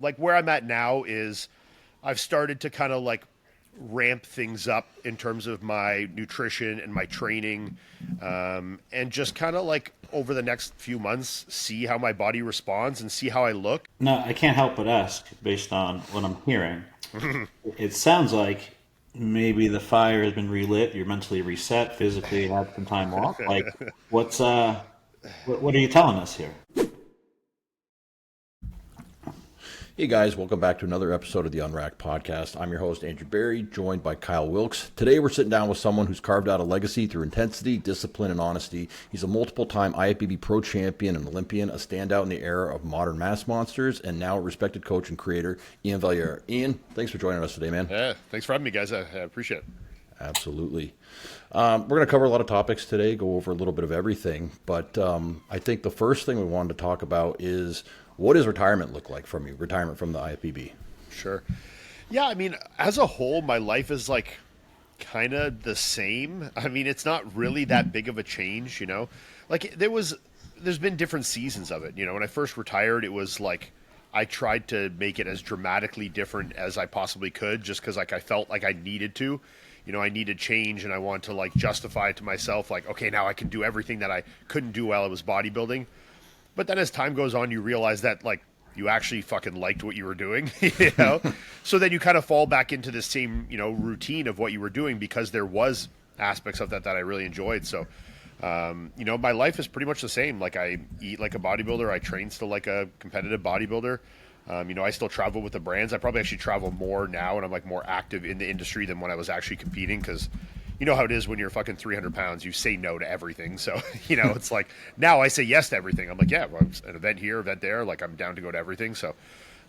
Like where I'm at now is I've started to kind of like ramp things up in terms of my nutrition and my training, and just kind of like over the next few months see how my body responds and see how I look. No, I can't help but ask, based on what I'm hearing. It sounds like maybe the fire has been relit. You're mentally reset, physically had some time off. Like, what's what are you telling us here? Hey guys, welcome back to another episode of the Unwracked Podcast. I'm your host, Andrew Barry, joined by Kyle Wilkes. Today we're sitting down with someone who's carved out a legacy through intensity, discipline, and honesty. He's a multiple-time IFBB pro champion and Olympian, a standout in the era of modern mass monsters, and now a respected coach and creator, Iain Valliere. Iain, thanks for joining us today, man. Yeah, thanks for having me, guys. I appreciate it. Absolutely. We're going to cover a lot of topics today, go over a little bit of everything, but I think the first thing we wanted to talk about is, what does retirement look like from you? Retirement from the IFBB? Sure. Yeah, I mean, as a whole, my life is like kind of the same. I mean, it's not really that big of a change, you know? Like there's been different seasons of it. You know, when I first retired, it was like I tried to make it as dramatically different as I possibly could just because like I felt like I needed to. You know, I needed change and I wanted to like justify it to myself like, okay, now I can do everything that I couldn't do while I was bodybuilding. But then as time goes on, you realize that like you actually fucking liked what you were doing, you know? So then you kind of fall back into the same, you know, routine of what you were doing because there was aspects of that I really enjoyed. So, you know, my life is pretty much the same. Like I eat like a bodybuilder. I train still like a competitive bodybuilder. You know, I still travel with the brands. I probably actually travel more now and I'm like more active in the industry than when I was actually competing because you know how it is when you're fucking 300 pounds, you say no to everything. So, you know, it's like now I say yes to everything. I'm like, yeah, well, an event here, event there. Like I'm down to go to everything. So,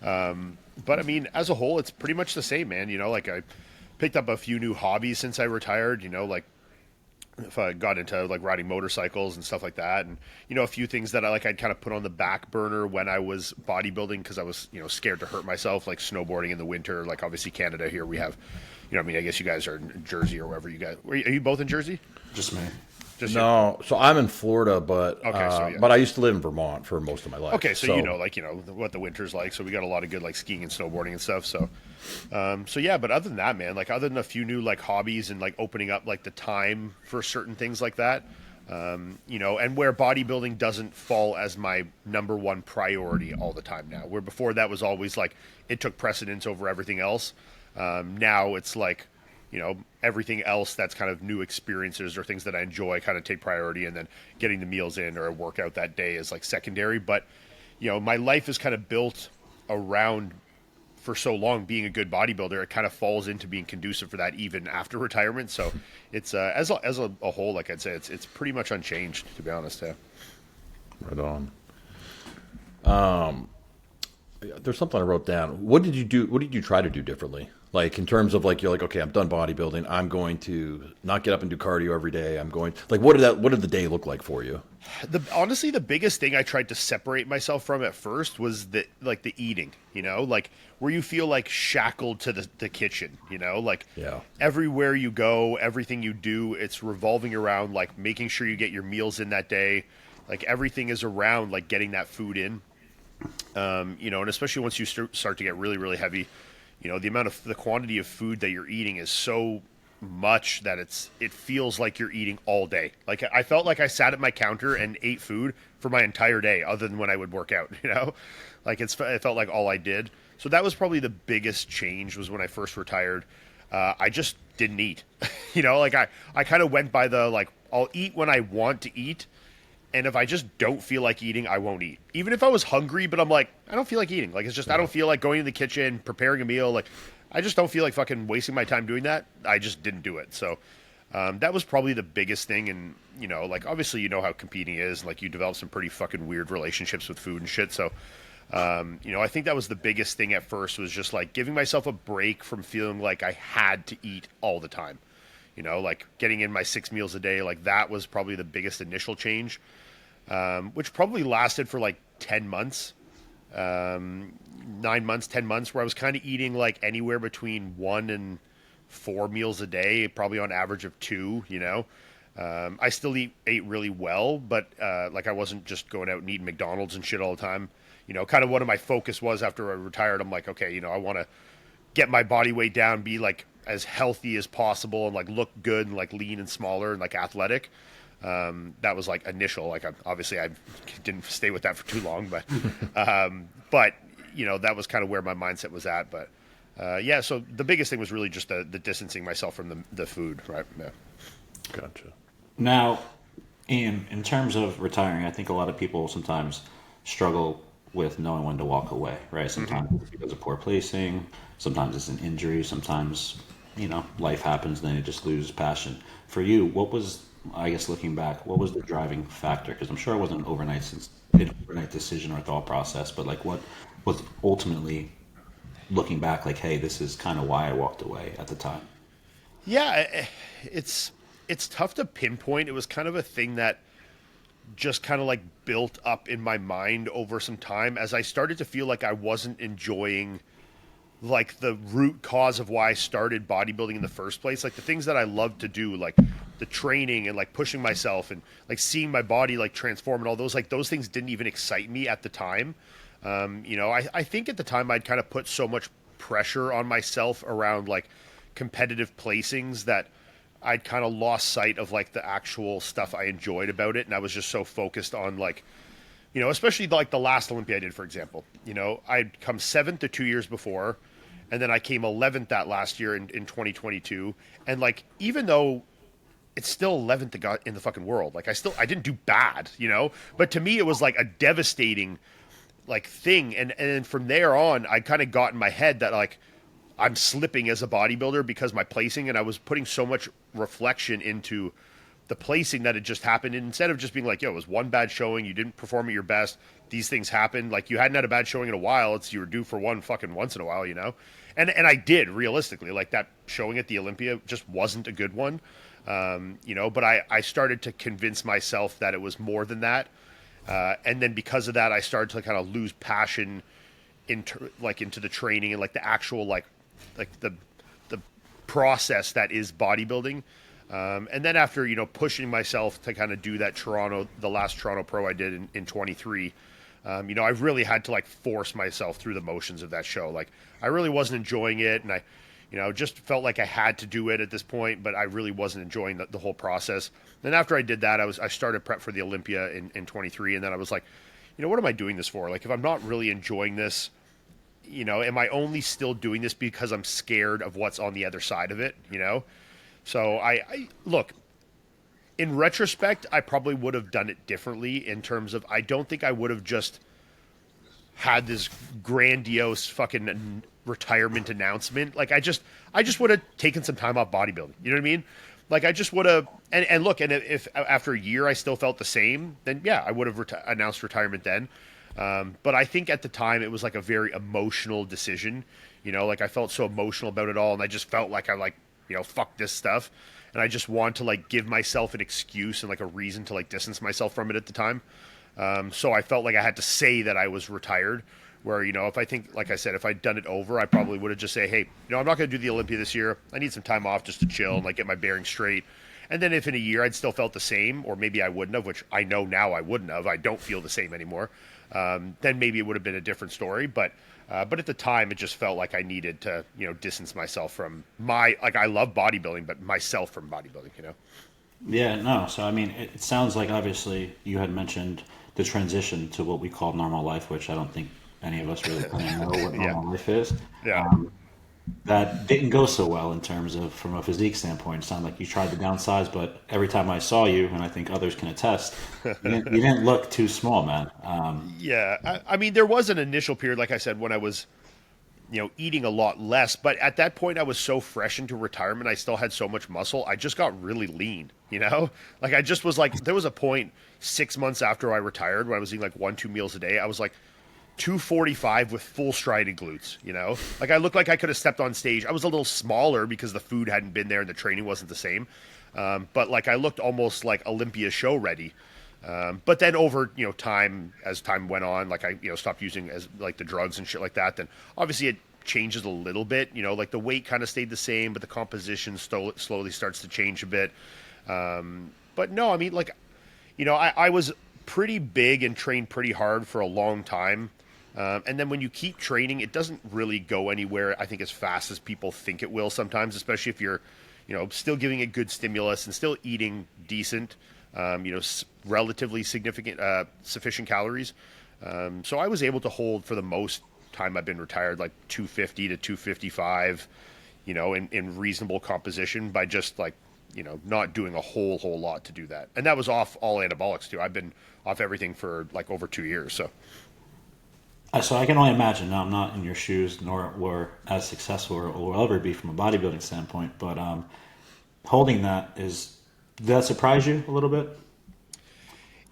but I mean, as a whole, it's pretty much the same, man. You know, like I picked up a few new hobbies since I retired, you know, like if I got into like riding motorcycles and stuff like that. And, you know, a few things that I'd kind of put on the back burner when I was bodybuilding because I was, you know, scared to hurt myself, like snowboarding in the winter. Like obviously Canada here we have, you know, I mean, I guess you guys are in Jersey or wherever you guys. Are you both in Jersey? Just me. Just No, so I'm in Florida, but Okay, so yeah. but I used to live in Vermont for most of my life. Okay, so you know, like you know what the winter's like. So we got a lot of good like skiing and snowboarding and stuff. So, so yeah. But other than that, man, like other than a few new like hobbies and like opening up like the time for certain things like that, you know, and where bodybuilding doesn't fall as my number one priority all the time now. Where before that was always like it took precedence over everything else. Now it's like, you know, everything else that's kind of new experiences or things that I enjoy kind of take priority, and then getting the meals in or a workout that day is like secondary. But, you know, my life is kind of built around for so long being a good bodybuilder. It kind of falls into being conducive for that even after retirement. So it's as a whole, like I'd say, it's pretty much unchanged, to be honest. Yeah. Right on. There's something I wrote down. What did you do? What did you try to do differently? Like in terms of like, you're like, okay, I'm done bodybuilding. I'm going to not get up and do cardio every day. I'm going like, what did the day look like for you? Honestly, the biggest thing I tried to separate myself from at first was the eating, you know, like where you feel like shackled to the kitchen, you know, like Yeah. everywhere you go, everything you do, it's revolving around like making sure you get your meals in that day. Like everything is around like getting that food in. You know, and especially once you start to get really, really heavy, you know, the quantity of food that you're eating is so much that it feels like you're eating all day. Like I felt like I sat at my counter and ate food for my entire day, other than when I would work out, you know, like it felt like all I did. So that was probably the biggest change was when I first retired. I just didn't eat, you know, like I kind of went by the, like, I'll eat when I want to eat. And if I just don't feel like eating, I won't eat. Even if I was hungry, but I'm like, I don't feel like eating. Like, it's just, I don't feel like going to the kitchen, preparing a meal. Like, I just don't feel like fucking wasting my time doing that. I just didn't do it. So, that was probably the biggest thing. And, you know, like, obviously, you know how competing is. Like, you develop some pretty fucking weird relationships with food and shit. So, you know, I think that was the biggest thing at first, was just, like, giving myself a break from feeling like I had to eat all the time. You know, like, getting in my 6 meals a day. Like, that was probably the biggest initial change. Which probably lasted for like 10 months, 9 months, 10 months, where I was kind of eating like anywhere between 1 and 4 meals a day, probably on average of 2, you know. I still ate really well, but like I wasn't just going out and eating McDonald's and shit all the time. kind of one of my focus was after I retired. I'm like, okay, I want to get my body weight down, be like as healthy as possible, and like look good and like lean and smaller and like athletic. That was like initial. Like obviously I didn't stay with that for too long, but that was kind of where my mindset was at. But yeah, so the biggest thing was really just the distancing myself from the food, right? Yeah. Gotcha. Now, Ian, in terms of retiring, I think a lot of people sometimes struggle with knowing when to walk away, right? Sometimes it's because of poor placing, sometimes it's an injury, sometimes, life happens and then you just lose passion. For you, what was, I guess looking back, what was the driving factor? Because I'm sure it wasn't an overnight decision or thought process, but like what was ultimately looking back like, hey, this is kind of why I walked away at the time? Yeah, it's tough to pinpoint. It was kind of a thing that just kind of like built up in my mind over some time as I started to feel like I wasn't enjoying like the root cause of why I started bodybuilding in the first place. Like the things that I loved to do, like the training and like pushing myself and like seeing my body like transform and all those, like those things didn't even excite me at the time. I think at the time I'd kind of put so much pressure on myself around like competitive placings that I'd kind of lost sight of like the actual stuff I enjoyed about it. And I was just so focused on like, especially like the last Olympia I did, for example, I'd come 7th the 2 years before, and then I came 11th that last year in 2022. And like, even though it's still 11th in the fucking world, like I didn't do bad, but to me it was like a devastating like thing. And then from there on, I kind of got in my head that like, I'm slipping as a bodybuilder because my placing, and I was putting so much reflection into the placing that had just happened. And instead of just being like, yo, it was one bad showing, you didn't perform at your best, these things happen. Like you hadn't had a bad showing in a while. You were due for one fucking once in a while, And I did realistically, like that showing at the Olympia just wasn't a good one. But I started to convince myself that it was more than that. And then because of that, I started to kind of lose passion into the training and like the actual like the process that is bodybuilding. And then after, pushing myself to kind of do that the last Toronto Pro I did in 23, I really had to like force myself through the motions of that show. Like I really wasn't enjoying it. And I, just felt like I had to do it at this point, but I really wasn't enjoying the whole process. Then after I did that, I started prep for the Olympia in 23. And then I was like, what am I doing this for? Like, if I'm not really enjoying this, am I only still doing this because I'm scared of what's on the other side of it, So I look, in retrospect, I probably would have done it differently in terms of, I don't think I would have just had this grandiose fucking retirement announcement. Like I just would have taken some time off bodybuilding. You know what I mean? Like I just would have, and look, and if after a year I still felt the same, then yeah, I would have announced retirement then. But I think at the time it was like a very emotional decision, like I felt so emotional about it all. And I just felt like fuck this stuff. And I just want to like give myself an excuse and like a reason to like distance myself from it at the time. So I felt like I had to say that I was retired, where, if I think, like I said, if I'd done it over, I probably would have just say, hey, I'm not going to do the Olympia this year. I need some time off just to chill and like get my bearings straight. And then if in a year I'd still felt the same, or maybe I wouldn't have, which I know now I wouldn't have, I don't feel the same anymore. Then maybe it would have been a different story. But at the time, it just felt like I needed to, distance myself from I love bodybuilding, but myself from bodybuilding, Yeah, no. So, I mean, it sounds like obviously you had mentioned the transition to what we call normal life, which I don't think any of us really kind of know what normal life is. Yeah. That didn't go so well in terms of from a physique standpoint. It sounded like you tried to downsize, but every time I saw you, and I think others can attest, you didn't look too small, man. Yeah. I mean, there was an initial period, like I said, when I was, eating a lot less. But at that point, I was so fresh into retirement. I still had so much muscle. I just got really lean, Like I just was like, there was a point 6 months after I retired when I was eating like 1-2 meals a day. I was like 245 with full strided glutes, Like I looked like I could have stepped on stage. I was a little smaller because the food hadn't been there and the training wasn't the same. But like I looked almost like Olympia show ready. But then over, time, as time went on, like I, stopped using as like the drugs and shit like that, then obviously it changes a little bit, like the weight kind of stayed the same, but the composition slowly starts to change a bit. But no, I mean, like, I was pretty big and trained pretty hard for a long time. And then when you keep training, it doesn't really go anywhere, I think, as fast as people think it will sometimes, especially if you're, still giving it good stimulus and still eating decent, relatively significant, sufficient calories. So I was able to hold for the most time I've been retired, like 250 to 255, in reasonable composition by just like, not doing a whole lot to do that. And that was off all anabolics too. I've been off everything for like over 2 years. So I can only imagine. Now I'm not in your shoes, nor were as successful or will ever be from a bodybuilding standpoint. But holding that did that surprise you a little bit?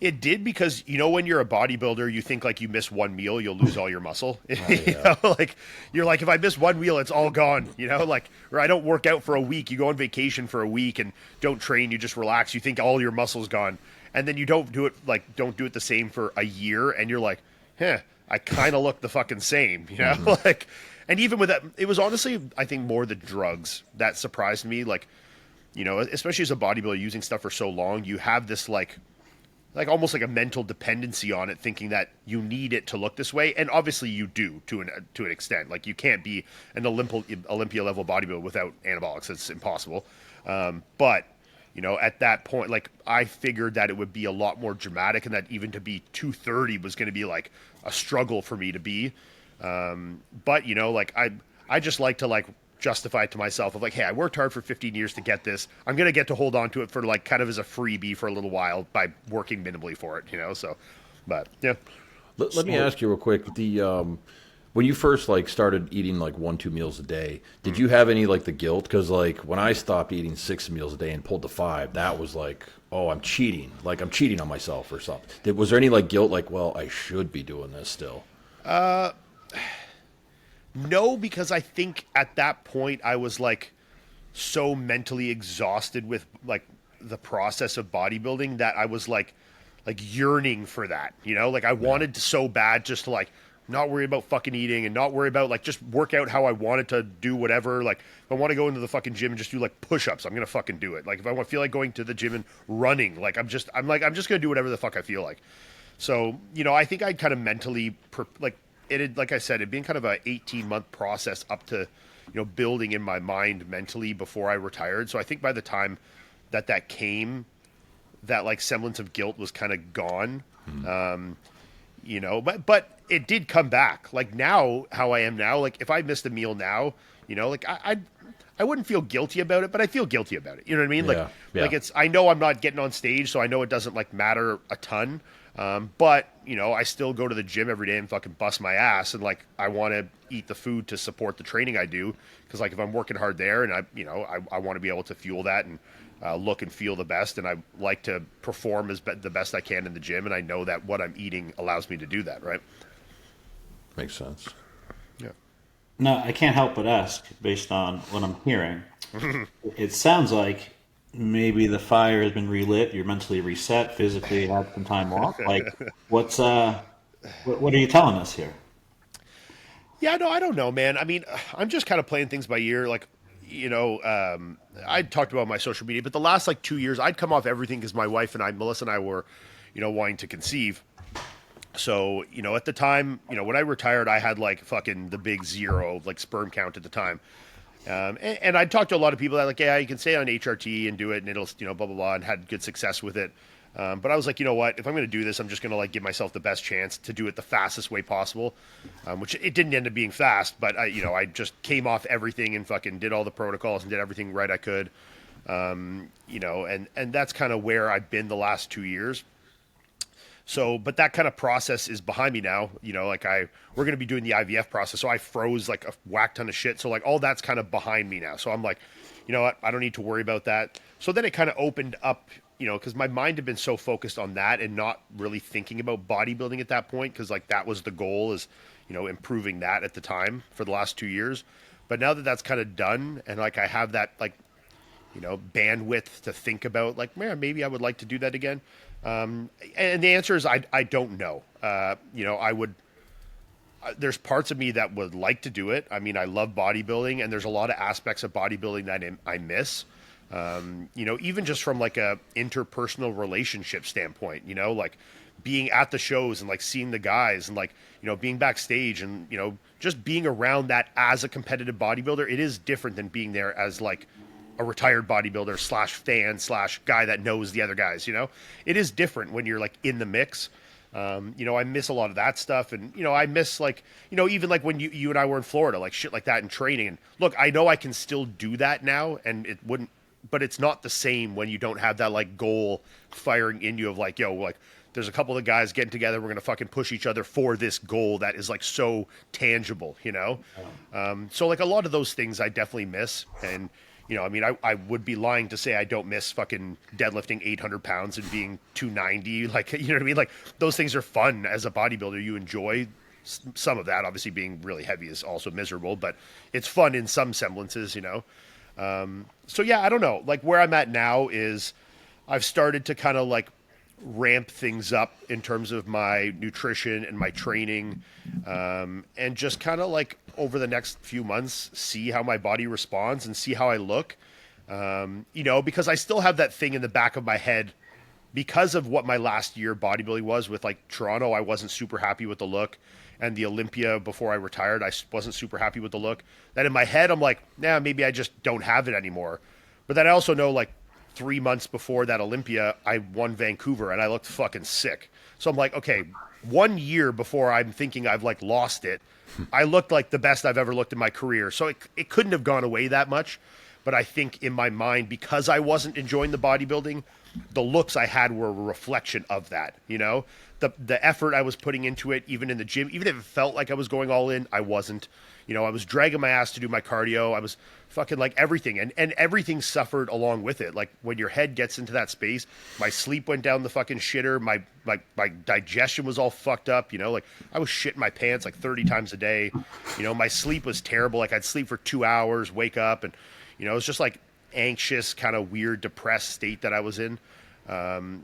It did, because when you're a bodybuilder, you think like you miss one meal, you'll lose all your muscle. Like you're like, if I miss one meal, it's all gone. Or I don't work out for a week. You go on vacation for a week and don't train. You just relax. You think all your muscle's gone, and then you don't do it the same for a year, and you're like, I kind of look the fucking same. Like, and even with that, it was honestly, I think, more the drugs that surprised me. Like, especially as a bodybuilder using stuff for so long, you have this like almost like a mental dependency on it, thinking that you need it to look this way. And obviously you do to an extent. Like, you can't be an Olympia level bodybuilder without anabolics. It's impossible. But at that point, like, I figured that it would be a lot more dramatic, and that even to be 230 was going to be like a struggle for me to be. But like, I just like to like justify it to myself of like, hey, I worked hard for 15 years to get this. I'm going to get to hold on to it for like kind of as a freebie for a little while by working minimally for it, so, but yeah. Let me ask you real quick, when you first like started eating like 1-2 meals a day, did you have any like the guilt? Because like when I stopped eating 6 meals a day and pulled to 5, that was like, oh, I'm cheating. Like, I'm cheating on myself or something. Was there any like guilt? Like, well, I should be doing this still. No, because I think at that point I was like so mentally exhausted with like the process of bodybuilding that I was like yearning for that, like I wanted to so bad just to like not worry about fucking eating and not worry about like just work out how I wanted to do whatever. Like, if I want to go into the fucking gym and just do like push-ups, I'm going to fucking do it. Like, if I feel like going to the gym and running, like I'm just going to do whatever the fuck I feel like. So, I think I'd kind of mentally like I said, it'd been kind of a 18-month process up to, building in my mind mentally before I retired. So I think by the time that came, that like semblance of guilt was kind of gone. But it did come back. Like now, how I am now, like if I missed a meal now, like I wouldn't feel guilty about it, but I feel guilty about it. You know what I mean? Like, like I know I'm not getting on stage, so I know it doesn't like matter a ton. But I still go to the gym every day and fucking bust my ass, and like I want to eat the food to support the training I do, because like if I'm working hard there, and I want to be able to fuel that and look and feel the best, and I like to perform the best I can in the gym, and I know that what I'm eating allows me to do that, right? Makes sense. Yeah. No, I can't help but ask, based on what I'm hearing. It sounds like maybe the fire has been relit. You're mentally reset, physically had some time off. Like, what are you telling us here? Yeah, no, I don't know, man. I mean, I'm just kind of playing things by ear. Like, I talked about my social media, but the last like 2 years, I'd come off everything because my wife and Melissa and I were, wanting to conceive. So, at the time, when I retired, I had like fucking the big 0, like sperm count at the time. And I talked to a lot of people that like, yeah, you can stay on HRT and do it, and it'll, blah, blah, blah, and had good success with it. But I was like, you know what, if I'm going to do this, I'm just going to like give myself the best chance to do it the fastest way possible, which it didn't end up being fast, but I just came off everything and fucking did all the protocols and did everything right I could. And that's kind of where I've been the last 2 years. So, but that kind of process is behind me now. Like we're going to be doing the IVF process. So I froze like a whack ton of shit. So like all that's kind of behind me now. So I'm like, you know what? I don't need to worry about that. So then it kind of opened up, because my mind had been so focused on that and not really thinking about bodybuilding at that point. Cause like that was the goal, is, improving that at the time for the last 2 years. But now that that's kind of done, and like I have that like, bandwidth to think about like, man, maybe I would like to do that again. And the answer is I don't know. There's parts of me that would like to do it. I mean, I love bodybuilding, and there's a lot of aspects of bodybuilding that I miss. Even just from like a interpersonal relationship standpoint, like being at the shows and like seeing the guys and like, being backstage and, just being around that as a competitive bodybuilder, it is different than being there as like a retired bodybuilder / fan / guy that knows the other guys, it is different when you're like in the mix. I miss a lot of that stuff. And, I miss like, even like when you and I were in Florida, like shit like that in training. And look, I know I can still do that now and it wouldn't, but it's not the same when you don't have that like goal firing in you of like, yo, like there's a couple of guys getting together. We're going to fucking push each other for this goal that is like so tangible, So like a lot of those things I definitely miss. And, I would be lying to say I don't miss fucking deadlifting 800 pounds and being 290. Like, you know what I mean? Like those things are fun as a bodybuilder. You enjoy some of that. Obviously being really heavy is also miserable, but it's fun in some semblances, So yeah, I don't know. Like where I'm at now is I've started to kind of like ramp things up in terms of my nutrition and my training, and just kind of like over the next few months, see how my body responds and see how I look, because I still have that thing in the back of my head because of what my last year bodybuilding was with like Toronto. I wasn't super happy with the look, and the Olympia before I retired, I wasn't super happy with the look. That in my head, I'm like, nah, maybe I just don't have it anymore. But then I also know like 3 months before that Olympia, I won Vancouver and I looked fucking sick. So I'm like, okay, 1 year before I'm thinking I've like lost it, I looked like the best I've ever looked in my career. So it couldn't have gone away that much. But I think in my mind, because I wasn't enjoying the bodybuilding, the looks I had were a reflection of that, the effort I was putting into it, even in the gym, even if it felt like I was going all in, I wasn't. I was dragging my ass to do my cardio. I was fucking like everything, and everything suffered along with it. Like when your head gets into that space, my sleep went down the fucking shitter. My digestion was all fucked up. Like I was shitting my pants like 30 times a day. My sleep was terrible. Like I'd sleep for 2 hours, wake up, and it was just like anxious, kind of weird, depressed state that I was in.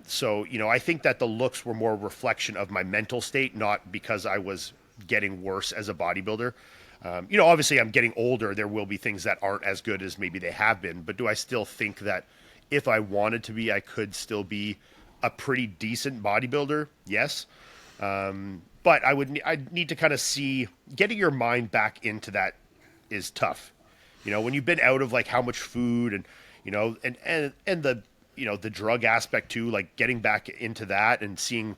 So I think that the looks were more a reflection of my mental state, not because I was getting worse as a bodybuilder. Obviously I'm getting older. There will be things that aren't as good as maybe they have been, but do I still think that if I wanted to be, I could still be a pretty decent bodybuilder? Yes. But I'd need to kind of see, getting your mind back into that is tough. When you've been out of like how much food and, and the, the drug aspect too, like getting back into that and seeing,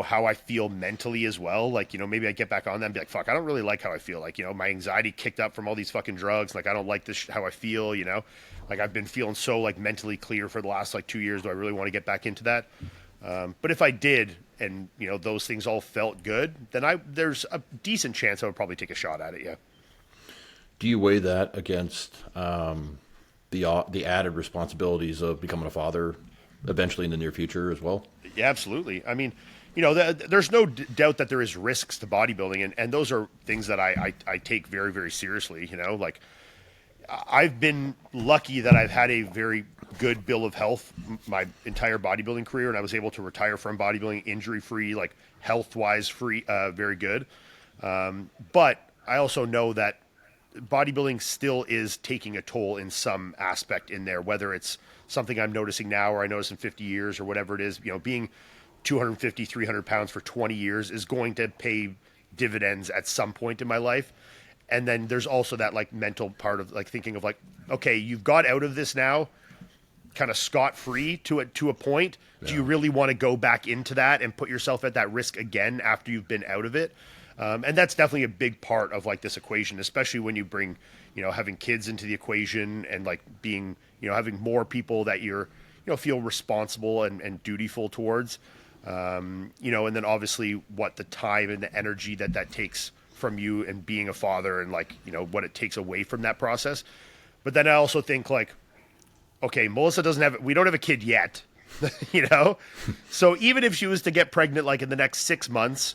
how I feel mentally as well. Like, maybe I get back on that and be like, fuck, I don't really like how I feel. Like, my anxiety kicked up from all these fucking drugs. Like, I don't like this, how I feel, like I've been feeling so like mentally clear for the last like 2 years. Do I really want to get back into that? But if I did, and those things all felt good, then there's a decent chance I would probably take a shot at it. Yeah. Do you weigh that against the added responsibilities of becoming a father eventually in the near future as well? Yeah, absolutely. I mean, there's no doubt that there is risks to bodybuilding, and those are things that I take very, very seriously. Like I've been lucky that I've had a very good bill of health my entire bodybuilding career, and I was able to retire from bodybuilding injury-free, like health-wise free, very good. But I also know that bodybuilding still is taking a toll in some aspect in there, whether it's something I'm noticing now or I notice in 50 years or whatever it is. Being 250, 300 pounds for 20 years is going to pay dividends at some point in my life. And then there's also that like mental part of like thinking of like, okay, you've got out of this now kind of scot-free to a point. Yeah. Do you really want to go back into that and put yourself at that risk again after you've been out of it? And that's definitely a big part of like this equation, especially when you bring, having kids into the equation and like being, having more people that you're, feel responsible and dutiful towards. And then obviously what the time and the energy that takes from you and being a father and like, what it takes away from that process. But then I also think like, okay, Melissa we don't have a kid yet, So even if she was to get pregnant, like in the next 6 months,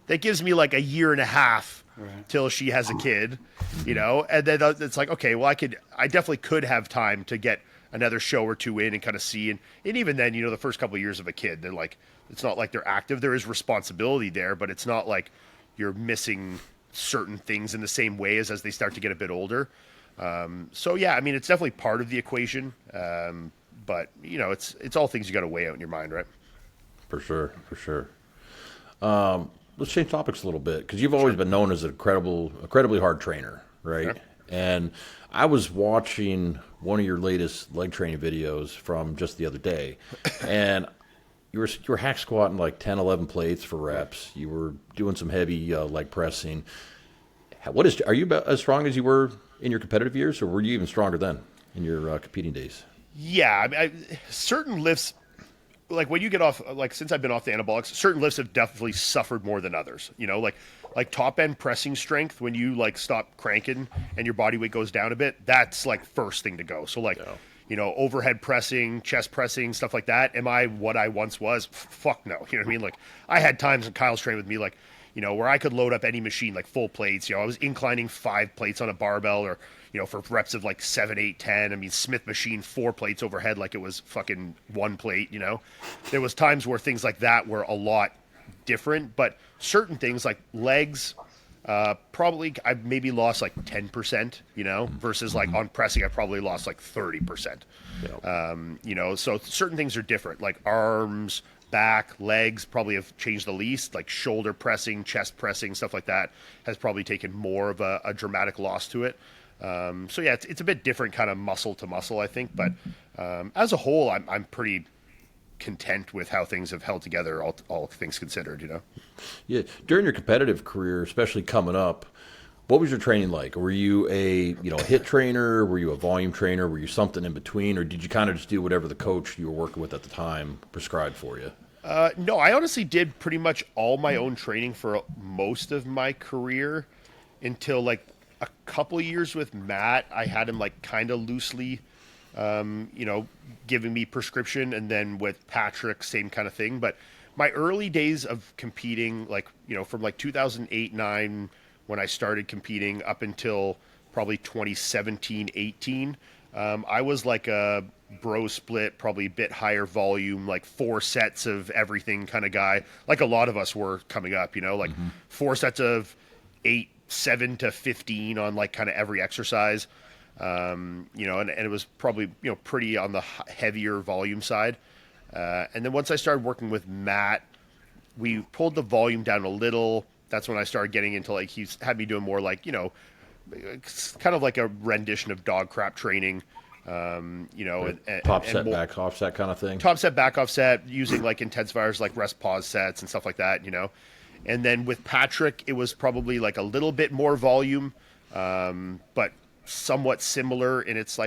that gives me like a year and a half till she has a kid, and then it's like, okay, well I definitely could have time to get another show or two in and kind of see. And even then, the first couple of years of a kid, they're like, it's not like they're active. There is responsibility there, but it's not like you're missing certain things in the same way as they start to get a bit older. So yeah, I mean, it's definitely part of the equation. But it's all things you got to weigh out in your mind, right? For sure, for sure. Let's change topics a little bit because you've always been known as an incredibly hard trainer, right? Yeah. And I was watching one of your latest leg training videos from just the other day, and you were hack squatting like 10, 11 plates for reps. You were doing some heavy leg pressing. Are you about as strong as you were in your competitive years, or were you even stronger then in your competing days? Yeah, certain lifts, like when you get off, like since I've been off the anabolics, certain lifts have definitely suffered more than others. Like top end pressing strength, when you like stop cranking and your body weight goes down a bit, that's like first thing to go. So like, overhead pressing, chest pressing, stuff like that. Am I what I once was? Fuck no. You know what I mean? Like I had times when Kyle's trained with me, like, where I could load up any machine, like full plates. I was inclining 5 plates on a barbell or, for reps of like 7, 8, 10. I mean, Smith machine, 4 plates overhead like it was fucking 1 plate, There was times where things like that were a lot different, but certain things like legs, probably I maybe lost like 10%, versus like on pressing, I probably lost like 30%. Yeah. So certain things are different, like arms, back, legs probably have changed the least, like shoulder pressing, chest pressing, stuff like that has probably taken more of a dramatic loss to it. So yeah, it's a bit different kind of muscle to muscle, I think, but as a whole, I'm pretty content with how things have held together, all things considered, Yeah. During your competitive career, especially coming up, what was your training like? Were you a HIIT trainer? Were you a volume trainer? Were you something in between, or did you kind of just do whatever the coach you were working with at the time prescribed for you? No, I honestly did pretty much all my own training for most of my career until like a couple of years with Matt. I had him like kind of loosely, giving me prescription, and then with Patrick, same kind of thing. But my early days of competing, like, from like 2008, 9, when I started competing up until probably 2017, 18, I was like a bro split, probably a bit higher volume, like 4 sets of everything kind of guy. Like a lot of us were coming up, like 4 sets of 8, 7 to 15 on like kind of every exercise. And it was probably, pretty on the heavier volume side. And then once I started working with Matt, we pulled the volume down a little. That's when I started getting into like, he's had me doing more like, it's kind of like a rendition of dog crap training, Top set, back offset kind of thing. Top set, back offset, using like intensifiers like rest pause sets and stuff like that, And then with Patrick, it was probably like a little bit more volume, but somewhat similar in its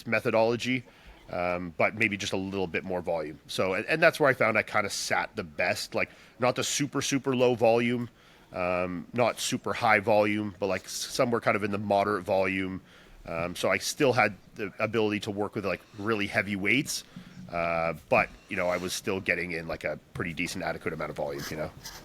methodology, but maybe just a little bit more volume. So, and that's where I found I kind of sat the best, like not the super, super low volume, not super high volume, but like somewhere kind of in the moderate volume. So I still had the ability to work with like really heavy weights, but I was still getting in like a pretty decent, adequate amount of volume.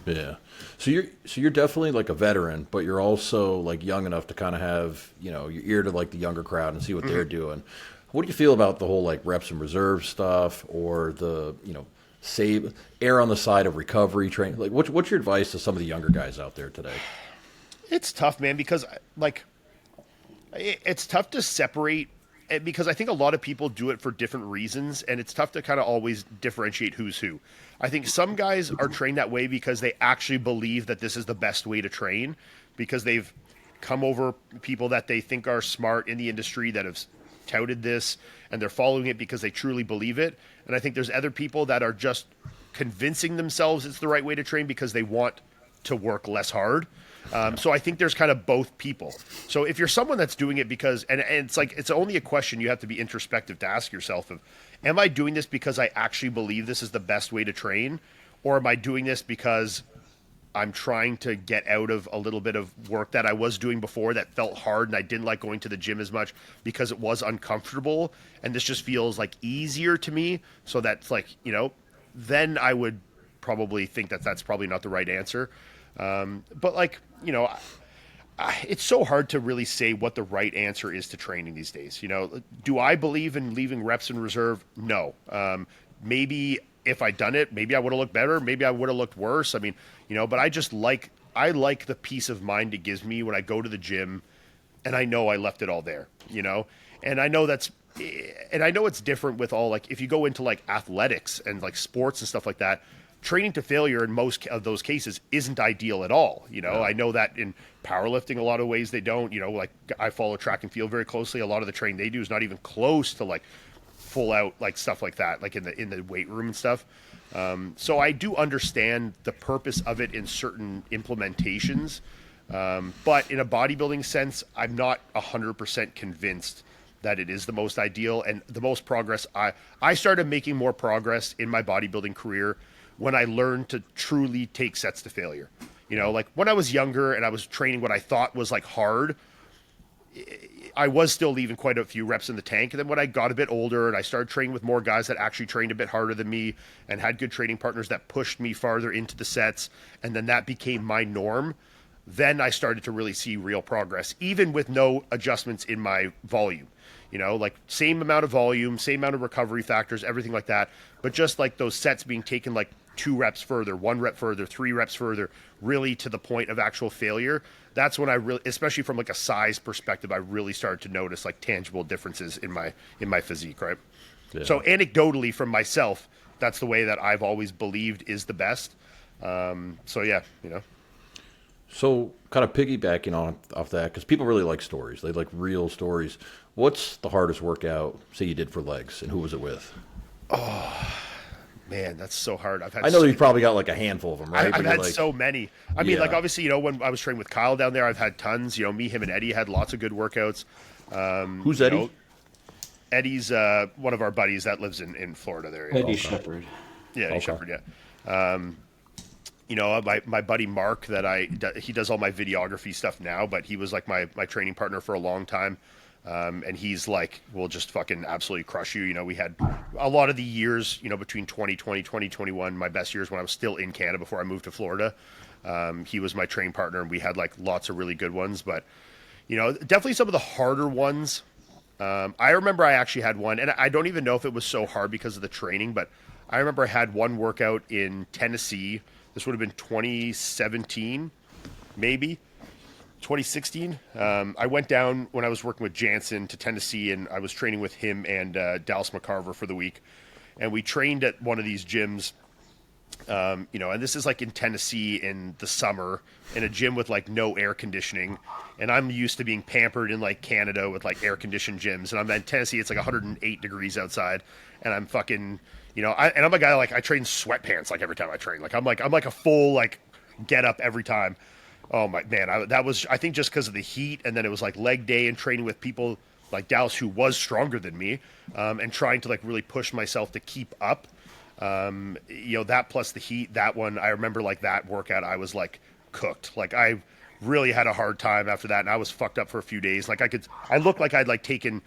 Yeah. So you're definitely like a veteran, but you're also like young enough to kind of have your ear to like the younger crowd and see what they're doing. What do you feel about the whole like reps and reserve stuff, or the save err on the side of recovery training? Like what's your advice to some of the younger guys out there today? It's tough, man, because like it's tough to separate, because I think a lot of people do it for different reasons, and it's tough to kind of always differentiate who's who. I think some guys are trained that way because they actually believe that this is the best way to train, because they've come over people that they think are smart in the industry that have touted this, and they're following it because they truly believe it. And I think there's other people that are just convincing themselves it's the right way to train because they want to work less hard. So I think there's kind of both people. So if you're someone that's doing it because, and it's like, it's only a question you have to be introspective to ask yourself of, am I doing this because I actually believe this is the best way to train? Or am I doing this because I'm trying to get out of a little bit of work that I was doing before that felt hard, and I didn't like going to the gym as much because it was uncomfortable, and this just feels like easier to me. So that's like, then I would probably think that that's probably not the right answer. But like, it's so hard to really say what the right answer is to training these days. Do I believe in leaving reps in reserve? No. Maybe if I'd done it, maybe I would have looked better. Maybe I would have looked worse. I mean, but I like the peace of mind it gives me when I go to the gym and I know I left it all there, and I know that's and I know it's different with all, like, if you go into like athletics and like sports and stuff like that, training to failure in most of those cases isn't ideal at all. I know that in powerlifting, a lot of ways they don't, like I follow track and field very closely. A lot of the training they do is not even close to like full out, like stuff like that, like in the weight room and stuff. So I do understand the purpose of it in certain implementations. But in a bodybuilding sense, I'm not 100% convinced that it is the most ideal and the most progress. I started making more progress in my bodybuilding career when I learned to truly take sets to failure. Like when I was younger and I was training what I thought was like hard, I was still leaving quite a few reps in the tank. And then when I got a bit older and I started training with more guys that actually trained a bit harder than me and had good training partners that pushed me farther into the sets, and then that became my norm, then I started to really see real progress, even with no adjustments in my volume. Like same amount of volume, same amount of recovery factors, everything like that. But just like those sets being taken like 2 reps further, 1 rep further, 3 reps further, really to the point of actual failure. That's when I really, especially from like a size perspective, I really started to notice like tangible differences in my physique, right? Yeah. So anecdotally from myself, that's the way that I've always believed is the best. So yeah, So kind of piggybacking off that, because people really like stories. They like real stories. What's the hardest workout, say, you did for legs, and who was it with? Oh, man, that's so hard. I know you've probably got like a handful of them, right? I've had so many. I mean, like obviously, when I was training with Kyle down there, I've had tons. Me, him, and Eddie had lots of good workouts. Who's Eddie? Eddie's one of our buddies that lives in Florida there. Eddie Shepherd. Yeah, Eddie Shepherd, yeah. My buddy Mark he does all my videography stuff now, but he was like my training partner for a long time. And he's like, will just fucking absolutely crush you. We had a lot of the years, between 2020, 2021, my best years when I was still in Canada before I moved to Florida. He was my training partner and we had like lots of really good ones, but definitely some of the harder ones. I remember I actually had one, and I don't even know if it was so hard because of the training, but I remember I had one workout in Tennessee. This would have been 2017, maybe 2016. I went down when I was working with Jansen to Tennessee, and I was training with him and Dallas McCarver for the week. And we trained at one of these gyms, and this is like in Tennessee in the summer in a gym with like no air conditioning. And I'm used to being pampered in like Canada with like air conditioned gyms. And I'm in Tennessee, it's like 108 degrees outside. And I'm fucking, I'm a guy like I train sweatpants like every time I train. Like I'm like a full like get up every time. Oh my man, that was, I think, just because of the heat, and then it was like leg day and training with people like Dallas who was stronger than me, and trying to like really push myself to keep up. That plus the heat, that one, I remember like that workout, I was like cooked. Like I really had a hard time after that, and I was fucked up for a few days. Like I looked like I'd like taken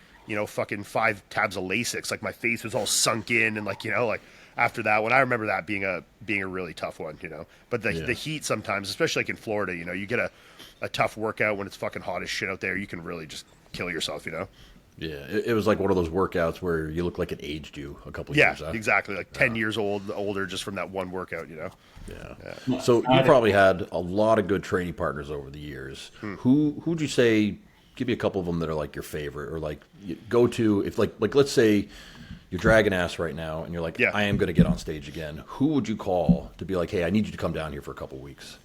fucking 5 tabs of Lasix. Like my face was all sunk in, and like like. After that one, I remember that being a really tough one, But the heat sometimes, especially like in Florida, you get a tough workout when it's fucking hot as shit out there. You can really just kill yourself, Yeah, it was like one of those workouts where you look like it aged you a couple of years. Yeah, exactly. Like 10 years older just from that one workout, Yeah. So you probably had a lot of good training partners over the years. Who'd you say? Give me a couple of them that are like your favorite, or like you go to if like let's say you're dragging ass right now and you're like, I am going to get on stage again. Who would you call to be like, hey, I need you to come down here for a couple of weeks?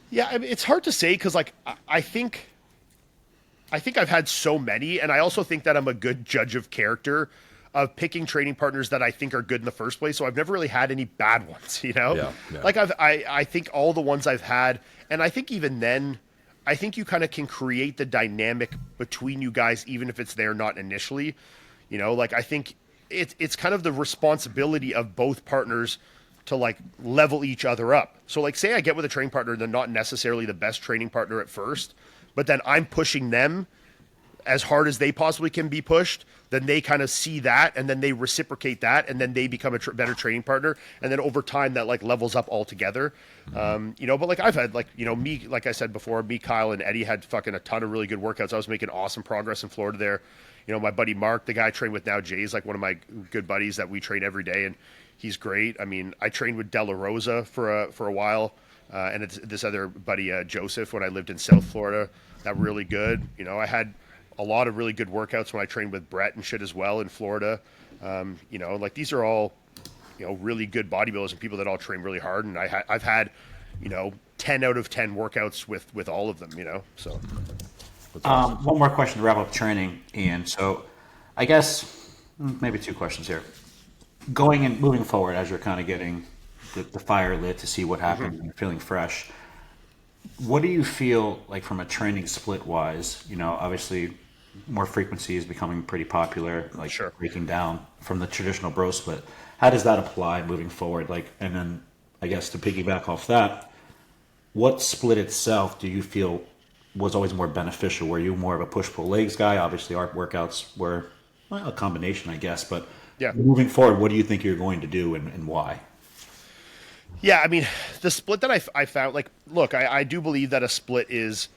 Yeah, I mean, it's hard to say because like I think I've had so many, and I also think that I'm a good judge of character of picking training partners that I think are good in the first place. So I've never really had any bad ones, Yeah. Like I think all the ones I've had, and I think even then, I think you kind of can create the dynamic between you guys, even if it's there not initially, Like I think it's kind of the responsibility of both partners to like level each other up. So like say I get with a training partner, they're not necessarily the best training partner at first, but then I'm pushing them as hard as they possibly can be pushed, then they kind of see that, and then they reciprocate that, and then they become a better training partner, and then over time that like levels up altogether. But like I've had like me, like I said before, me, Kyle, and Eddie had fucking a ton of really good workouts. I was making awesome progress in Florida there. My buddy Mark, the guy I train with now, Jay, is like one of my good buddies that we train every day, and he's great. I mean, I trained with De La Rosa for a while, and it's this other buddy, Joseph, when I lived in South Florida, that really good. I had a lot of really good workouts when I trained with Brett and shit as well in Florida. Like these are all, really good bodybuilders and people that all train really hard. And I've had, 10 out of 10 workouts with all of them, so. Awesome. One more question to wrap up training, Ian. So I guess maybe two questions here. Going and moving forward as you're kind of getting the fire lit to see what happens and feeling fresh, what do you feel like from a training split wise? Obviously more frequency is becoming pretty popular, like sure. breaking down from the traditional bro split. How does that apply moving forward? And then I guess to piggyback off that, what split itself do you feel was always more beneficial? Were you more of a push-pull legs guy? Obviously our workouts were a combination, I guess, but yeah. Moving forward, what do you think you're going to do and why? Yeah, I mean, the split that I found, look, I do believe that a split is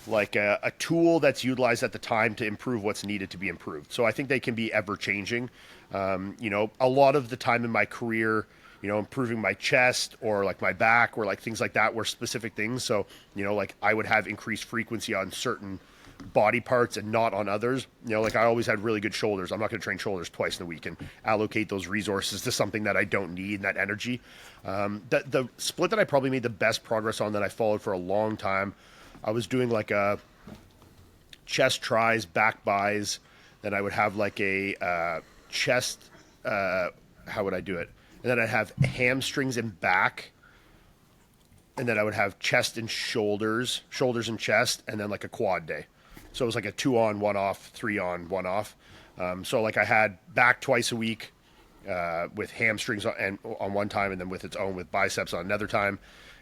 like a tool that's utilized at the time to improve what's needed to be improved. So I think they can be ever changing. A lot of the time in my career, improving my chest or like my back or like things like that were specific things. So, I would have increased frequency on certain body parts and not on others. I always had really good shoulders. I'm not going to train shoulders twice in a week and allocate those resources to something that I don't need, that energy. The split that I probably made the best progress on that I followed for a long time, I was doing like a chest tries, back buys. Then I would have like a chest, how would I do it? And then I'd have hamstrings and back. And then I would have chest and shoulders and chest, and then like a quad day. So it was like a 2 on, 1 off, 3 on, 1 off. So I had back twice a week with hamstrings on one time, and then with its own with biceps on another time.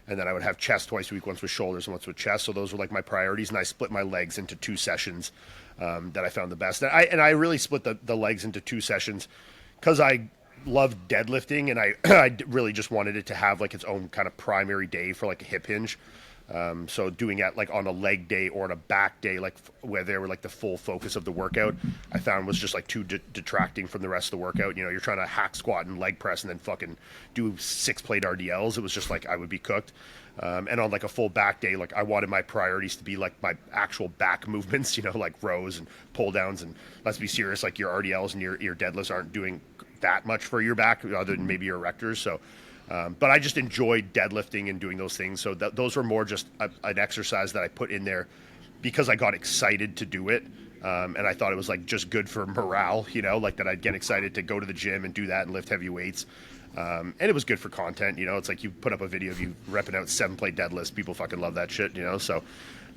And then I would have chest twice a week, once with shoulders and once with chest. So those were like my priorities. And I split my legs into 2 sessions that I found the best. And I really split the legs into 2 sessions because I loved deadlifting, and I really just wanted it to have like its own kind of primary day for like a hip hinge. So doing it like on a leg day or on a back day, like where they were like the full focus of the workout, I found was just like too detracting from the rest of the workout. You're trying to hack squat and leg press and then fucking do 6 plate RDLs. It was just like I would be cooked. And on like a full back day, like I wanted my priorities to be like my actual back movements, like rows and pull downs. And let's be serious, like your RDLs and your deadlifts aren't doing that much for your back other than maybe your erectors. So but I just enjoyed deadlifting and doing those things. So those were more just an exercise that I put in there because I got excited to do it. And I thought it was like just good for morale, like that I'd get excited to go to the gym and do that and lift heavy weights. And it was good for content. It's like you put up a video of you repping out 7 plate deadlifts. People fucking love that shit, So,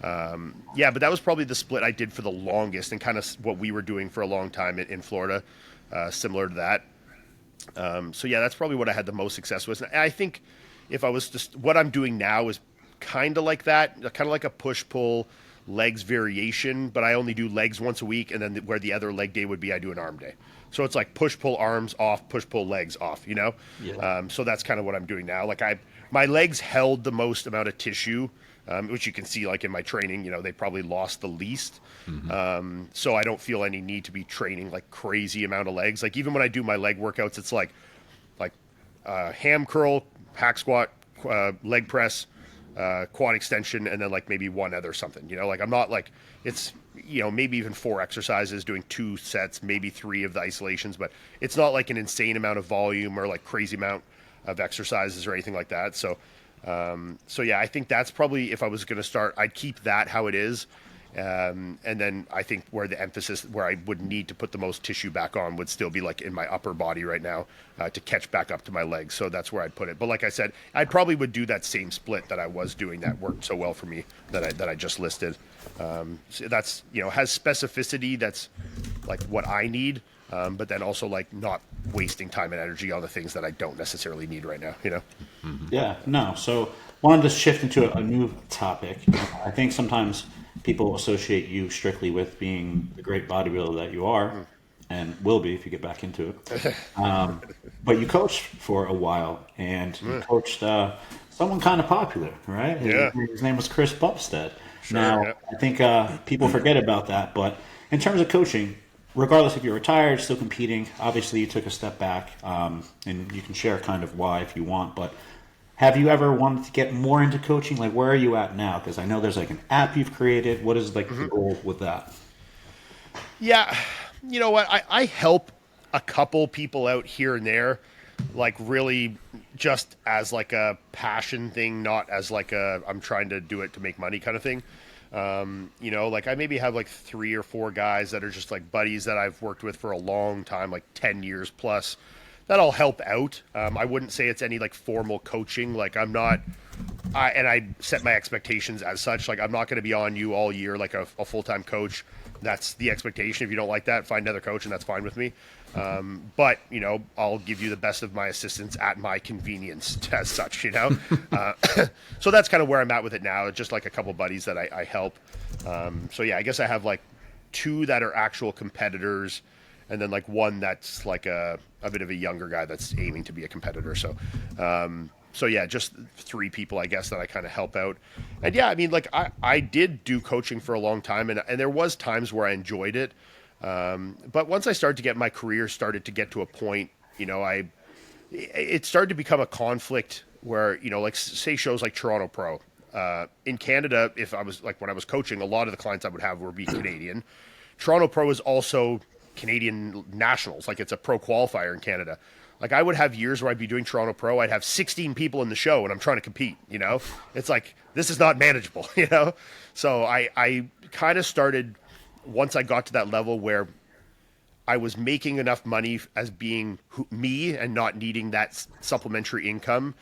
but that was probably the split I did for the longest and kind of what we were doing for a long time in Florida, similar to that. That's probably what I had the most success with. And I think if I was just what I'm doing now is kind of like that, kind of like a push-pull legs variation, but I only do legs once a week. And then where the other leg day would be, I do an arm day. So it's like push-pull arms off, push-pull legs off, Yeah. So that's kind of what I'm doing now. Like my legs held the most amount of tissue, which you can see like in my training, they probably lost the least. Mm-hmm. So I don't feel any need to be training like crazy amount of legs. Like even when I do my leg workouts, it's like ham curl, hack squat, leg press, quad extension, and then like maybe one other something, like I'm not like it's, maybe even 4 exercises doing 2 sets, maybe 3 of the isolations, but it's not like an insane amount of volume or like crazy amount of exercises or anything like that. So I think that's probably, if I was going to start, I'd keep that how it is. And then I think where the emphasis, where I would need to put the most tissue back on would still be like in my upper body right now to catch back up to my legs. So that's where I'd put it. But like I said, I probably would do that same split that I was doing that worked so well for me that I just listed. So that's, has specificity. That's like what I need. But then also like not wasting time and energy on the things that I don't necessarily need right now, Mm-hmm. Yeah, no. So wanted to shift into a new topic. I think sometimes people associate you strictly with being the great bodybuilder that you are and will be if you get back into it. But you coached for a while and you coached someone kind of popular, right? His name was Chris Bumstead. Sure, now, yeah. I think people forget about that. But in terms of coaching, regardless if you're retired, still competing, obviously you took a step back, and you can share kind of why if you want, but have you ever wanted to get more into coaching? Like, where are you at now? Because I know there's like an app you've created. What is like the goal with that? Yeah, you know what? I help a couple people out here and there, like really just as like a passion thing, not as like a I'm trying to do it to make money kind of thing. Like I maybe have like 3 or 4 guys that are just like buddies that I've worked with for a long time, like 10 years plus. That I'll help out. I wouldn't say it's any like formal coaching. Like I'm not, I set my expectations as such. Like I'm not going to be on you all year like a full-time coach. That's the expectation. If you don't like that, find another coach, and that's fine with me. But I'll give you the best of my assistance at my convenience, as such. Uh, so that's kind of where I'm at with it now. Just like a couple buddies that I help. So yeah, I guess I have like 2 that are actual competitors, and then like 1 that's like a bit of a younger guy that's aiming to be a competitor. So yeah, just 3 people, I guess, that I kind of help out. And yeah, I mean, like I did do coaching for a long time, and there was times where I enjoyed it. But once I started to get my career started to get to a point, it started to become a conflict where, like say shows like Toronto Pro, in Canada, if I was like, when I was coaching, a lot of the clients I would have would be Canadian. Toronto Pro is also Canadian nationals. Like it's a pro qualifier in Canada. Like I would have years where I'd be doing Toronto Pro. I'd have 16 people in the show and I'm trying to compete, it's like, this is not manageable, So I kind of started, once I got to that level where I was making enough money as being me and not needing that supplementary income.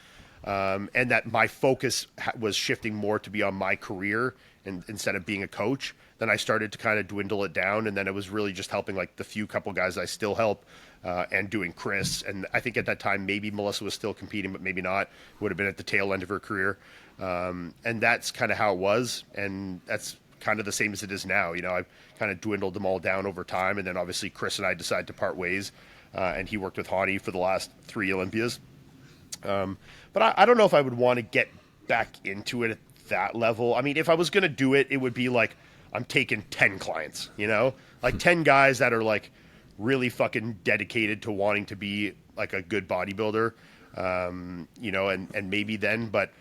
And that my focus was shifting more to be on my career instead of being a coach. Then I started to kind of dwindle it down. And then it was really just helping like the few couple guys I still help, and doing Chris. And I think at that time, maybe Melissa was still competing, but maybe not. Would have been at the tail end of her career. And that's kind of how it was. And that's kind of the same as it is now. I've kind of dwindled them all down over time. And then obviously Chris and I decided to part ways. And he worked with Hani for the last 3 Olympias. But I don't know if I would want to get back into it at that level. I mean, if I was going to do it, it would be like I'm taking 10 clients, like 10 guys that are like really fucking dedicated to wanting to be like a good bodybuilder, and maybe then, but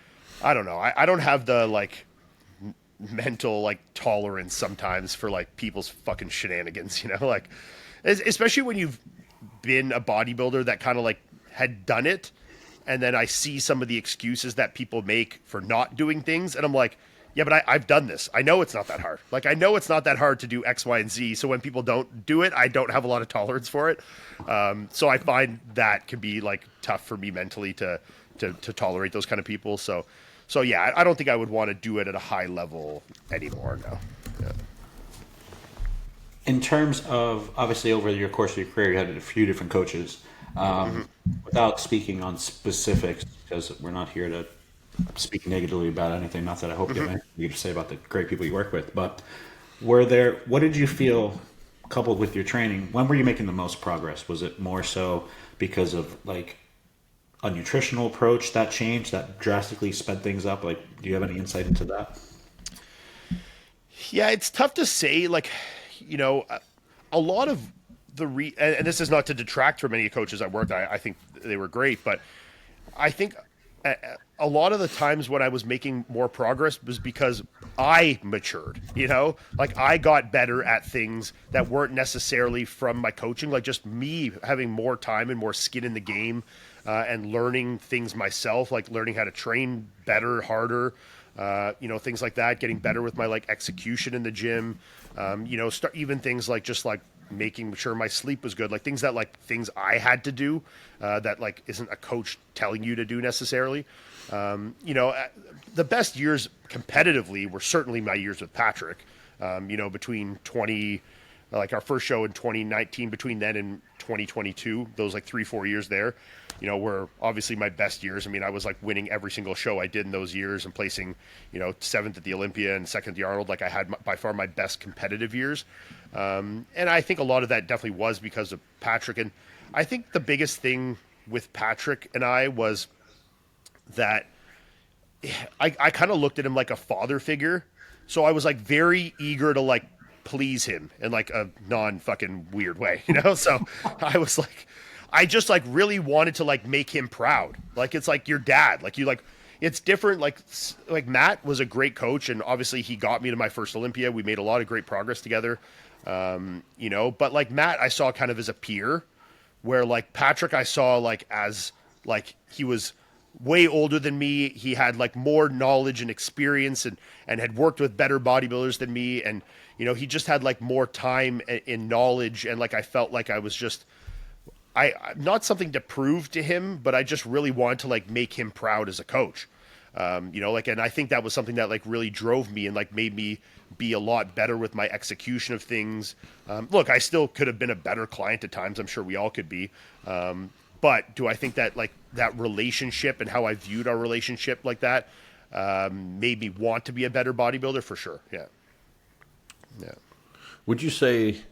I don't know. I don't have the like mental like tolerance sometimes for like people's fucking shenanigans, like especially when you've been a bodybuilder that kind of like had done it. And then I see some of the excuses that people make for not doing things. And I'm like, yeah, but I've done this. I know it's not that hard. Like, I know it's not that hard to do X, Y, and Z. So when people don't do it, I don't have a lot of tolerance for it. So I find that can be like tough for me mentally to tolerate those kind of people. So yeah, I don't think I would want to do it at a high level anymore. No. Yeah. In terms of, obviously, over your course of your career, you had a few different coaches. Without speaking on specifics, because we're not here to speak negatively about anything. Not that I hope you have anything to say about the great people you work with, but what did you feel, coupled with your training, when were you making the most progress? Was it more so because of like a nutritional approach that changed, that drastically sped things up? Like, do you have any insight into that? Yeah, it's tough to say. Like, a lot of and this is not to detract from any coaches I worked. I think they were great, but I think a lot of the times when I was making more progress was because I matured, like I got better at things that weren't necessarily from my coaching, like just me having more time and more skin in the game, and learning things myself, like learning how to train better, harder, things like that, getting better with my like execution in the gym, start even things like just like making sure my sleep was good, like things I had to do, that like isn't a coach telling you to do necessarily. The best years competitively were certainly my years with Patrick, between like our first show in 2019, between then and 2022, those like 3-4 years there, were obviously my best years. I mean, I was like winning every single show I did in those years and placing, 7th at the Olympia and 2nd at the Arnold. Like I had by far my best competitive years. And I think a lot of that definitely was because of Patrick. And I think the biggest thing with Patrick and I was that I kind of looked at him like a father figure. So I was like very eager to like please him in like a non-fucking weird way, So I was like, I just like really wanted to like make him proud. Like, it's like your dad, like you like, it's different. Like Matt was a great coach, and obviously he got me to my first Olympia. We made a lot of great progress together. But like Matt, I saw kind of as a peer, where like Patrick, I saw like as like he was way older than me. He had like more knowledge and experience and had worked with better bodybuilders than me. And, he just had like more time in knowledge. And like, I felt like I was just, I not something to prove to him, but I just really wanted to like make him proud as a coach. And I think that was something that like really drove me and like made me be a lot better with my execution of things. Look, I still could have been a better client at times. I'm sure we all could be. But do I think that like that relationship and how I viewed our relationship like that made me want to be a better bodybuilder? For sure. Yeah. Yeah. Would you say,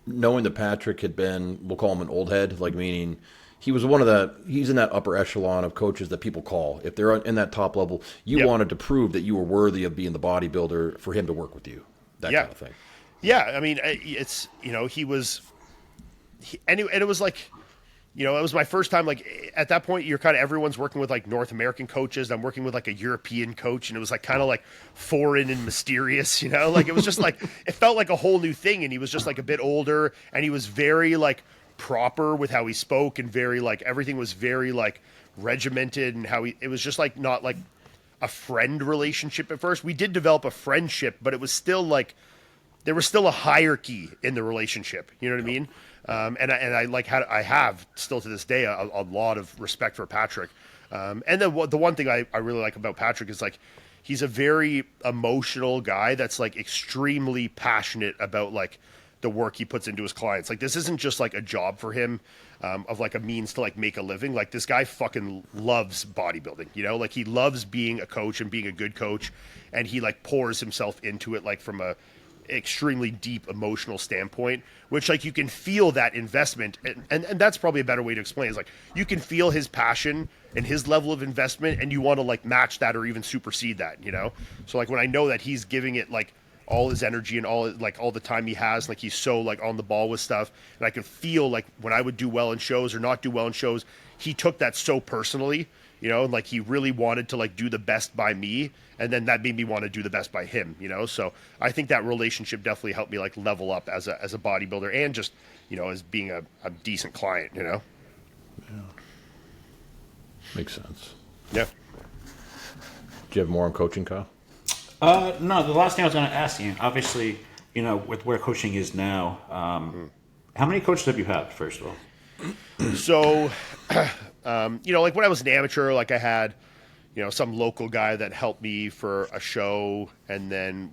knowing that Patrick had been, we'll call him an old head, like meaning he's in that upper echelon of coaches that people call, if they're in that top level, you wanted to prove that you were worthy of being the bodybuilder for him to work with you, that kind of thing. Yeah. I mean, it's, it was like, it was my first time, like at that point you're kind of, everyone's working with like North American coaches. I'm working with like a European coach, and it was like kind of like foreign and mysterious, like it was just like, it felt like a whole new thing. And he was just like a bit older, and he was very like proper with how he spoke, and very like, everything was very like regimented, and it was just like not like a friend relationship at first. We did develop a friendship, but it was still like, there was still a hierarchy in the relationship. You know what I mean? I have still to this day a lot of respect for Patrick. And then the one thing I really like about Patrick is like, he's a very emotional guy that's like extremely passionate about like the work he puts into his clients. Like, this isn't just like a job for him, of like a means to like make a living. Like, this guy fucking loves bodybuilding, like he loves being a coach and being a good coach. And he like pours himself into it, like from a extremely deep emotional standpoint, which like you can feel that investment, and that's probably a better way to explain it, is like you can feel his passion and his level of investment, and you want to like match that or even supersede that, so like when I know that he's giving it like all his energy and all the time he has, like he's so like on the ball with stuff, and I can feel like when I would do well in shows or not do well in shows, he took that so personally, and like he really wanted to like do the best by me, and then that made me want to do the best by him, so I think that relationship definitely helped me like level up as a bodybuilder, and just as being a decent client. Yeah, makes sense. Yeah. Do you have more on coaching, Kyle? No, the last thing I was going to ask you, obviously, with where coaching is now, how many coaches have you had, first of all? So like when I was an amateur, like I had some local guy that helped me for a show, and then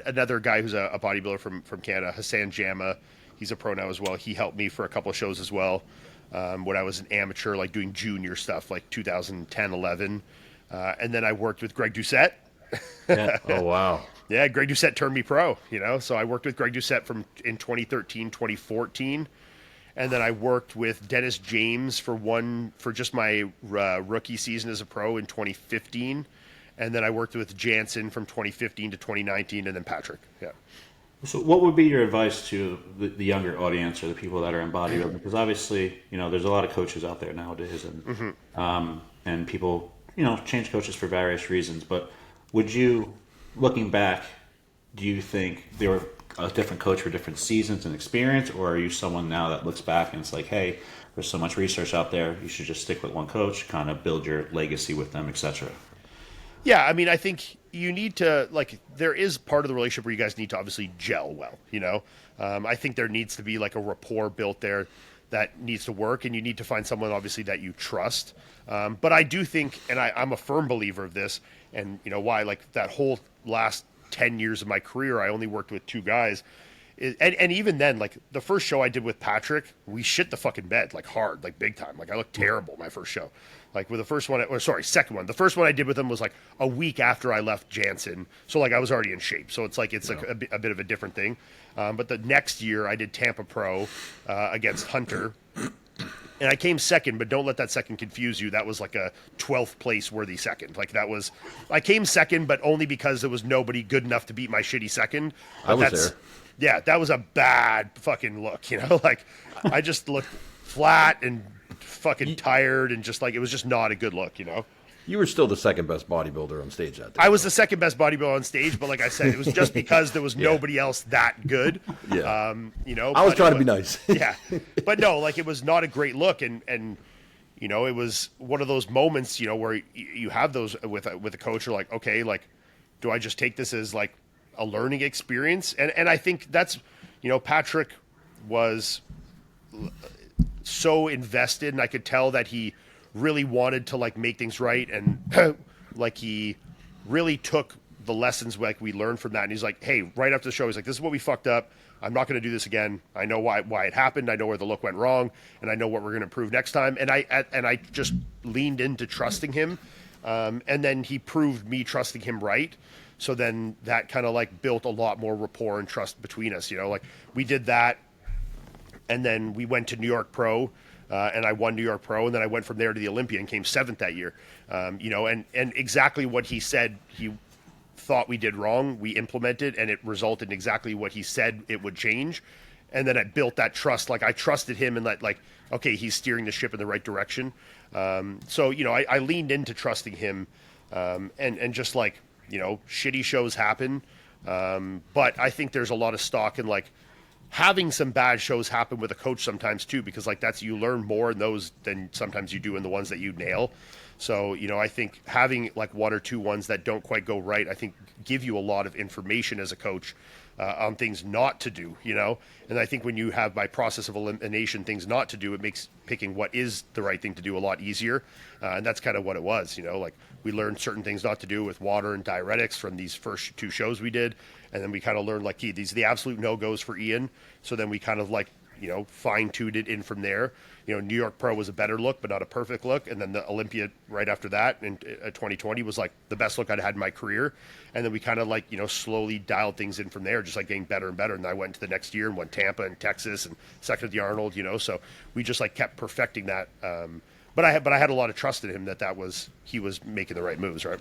another guy who's a bodybuilder from Canada, Hassan Jama, he's a pro now as well. He helped me for a couple of shows as well. When I was an amateur, like doing junior stuff, like 2010, 11. And then I worked with Greg Doucette. Yeah. Oh, wow. Yeah, Greg Doucette turned me pro, so I worked with Greg Doucette in 2013, 2014. And then I worked with Dennis James for just my rookie season as a pro in 2015. And then I worked with Jansen from 2015 to 2019, and then Patrick. Yeah. So what would be your advice to the younger audience or the people that are in bodybuilding? Because obviously, there's a lot of coaches out there nowadays, and and people, change coaches for various reasons. But would you, looking back, do you think they were a different coach for different seasons and experience, or are you someone now that looks back and it's like, hey, there's so much research out there, you should just stick with one coach, kind of build your legacy with them, etc.? Yeah, I mean, I think you need to, like, there is part of the relationship where you guys need to obviously gel well, I think there needs to be like a rapport built there that needs to work, and you need to find someone obviously that you trust. But I do think, and I'm a firm believer of this, and why, like that whole last 10 years of my career, I only worked with two guys. And even then, like the first show I did with Patrick, we shit the fucking bed, like hard, like big time. Like I looked terrible my first show. Like with the first one, second one. The first one I did with him was like a week after I left Jansen. So like I was already in shape. So it's like a bit of a different thing. But the next year I did Tampa Pro against Hunter. And I came second, but don't let that second confuse you. That was like a 12th place worthy second. Like I came second, but only because there was nobody good enough to beat my shitty second. But I was there. Yeah, that was a bad fucking look, like I just looked flat and fucking tired, and just like, it was just not a good look, You were still the second best bodybuilder on stage that day. I was the second best bodybuilder on stage, but like I said, it was just because there was nobody else that good. Yeah. I was trying to be nice. Yeah. But no, like it was not a great look. And it was one of those moments, where you have those with a coach. You're like, okay, like, do I just take this as like a learning experience? And I think that's, Patrick was so invested, and I could tell that he really wanted to like make things right, and like he really took the lessons like we learned from that. And he's like, hey, right after the show, he's like, this is what we fucked up. I'm not going to do this again. I know why it happened. I know where the look went wrong, and I know what we're going to improve next time. And I just leaned into trusting him, and then he proved me trusting him right. So then that kind of like built a lot more rapport and trust between us. Like we did that, and then we went to New York Pro. And I won New York Pro, and then I went from there to the Olympia and came 7th that year. And exactly what he said he thought we did wrong, we implemented, and it resulted in exactly what he said it would change. And then it built that trust. Like I trusted him, and like, okay, he's steering the ship in the right direction. So I leaned into trusting him, and just like, shitty shows happen. But I think there's a lot of stock in like having some bad shows happen with a coach sometimes too, because like you learn more in those than sometimes you do in the ones that you nail. So, I think having like one or two ones that don't quite go right, I think give you a lot of information as a coach on things not to do, and I think when you have by process of elimination things not to do, it makes picking what is the right thing to do a lot easier. And that's kind of what it was, like we learned certain things not to do with water and diuretics from these first 2 shows we did. And then we kind of learned like, these are the absolute no-goes for Iain. So then we kind of like, fine-tuned it in from there. New York Pro was a better look, but not a perfect look. And then the Olympia right after that in 2020 was like the best look I'd had in my career. And then we kind of like, slowly dialed things in from there, just like getting better and better. And I went to the next year and won Tampa and Texas and second at the Arnold, so we just like kept perfecting that. But I had a lot of trust in him that he was making the right moves, right?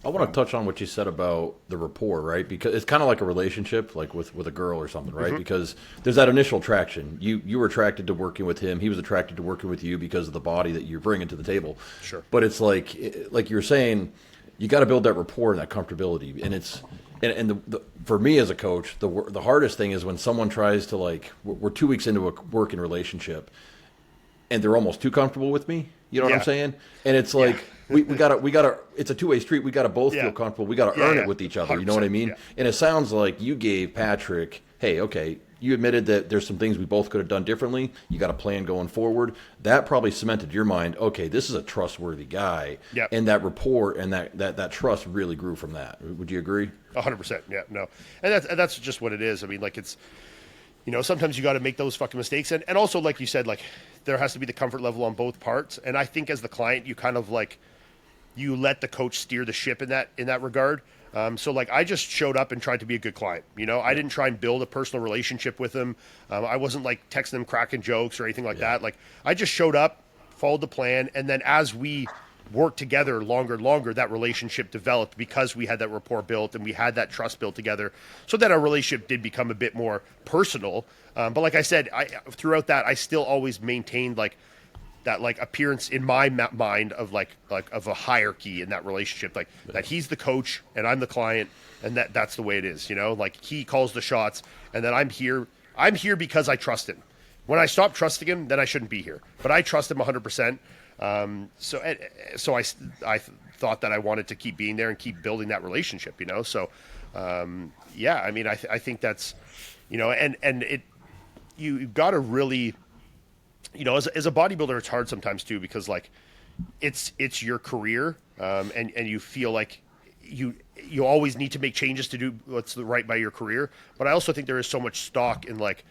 I want to touch on what you said about the rapport, right? Because it's kind of like a relationship, like with a girl or something, right? Mm-hmm. Because there's that initial attraction. You were attracted to working with him. He was attracted to working with you because of the body that you're bringing to the table. Sure. But it's like you're saying, you got to build that rapport and that comfortability. And it's for me as a coach, the hardest thing is when someone tries to like, we're 2 weeks into a working relationship, and they're almost too comfortable with me. You know what I'm saying? And it's like, we gotta, it's a two-way street. We gotta both feel comfortable. We gotta earn it with each other. You know what I mean? Yeah. And it sounds like you gave Patrick, hey, okay, you admitted that there's some things we both could have done differently. You got a plan going forward. That probably cemented your mind, okay, this is a trustworthy guy. Yep. And that rapport and that trust really grew from that. Would you agree? 100%. Yeah, no. And that's just what it is. I mean, like it's, sometimes you got to make those fucking mistakes. And also, like you said, like there has to be the comfort level on both parts. And I think as the client, you kind of like, you let the coach steer the ship in that regard. So like I just showed up and tried to be a good client. I didn't try and build a personal relationship with him. I wasn't like texting him cracking jokes or anything like that. Like I just showed up, followed the plan. And then as we worked together longer and longer, that relationship developed because we had that rapport built and we had that trust built together, so that our relationship did become a bit more personal. But like I said, throughout that, I still always maintained like that like appearance in my mind of like of a hierarchy in that relationship, like that he's the coach and I'm the client, and that's the way it is. Like he calls the shots, and then I'm here because I trust him. When I stop trusting him, then I shouldn't be here. But I trust him 100%. So I thought that I wanted to keep being there and keep building that relationship, So, I mean, I think that's, and it, you've got to really, as a bodybuilder, it's hard sometimes too, because like it's your career. And you feel like you always need to make changes to do what's right by your career. But I also think there is so much stock in like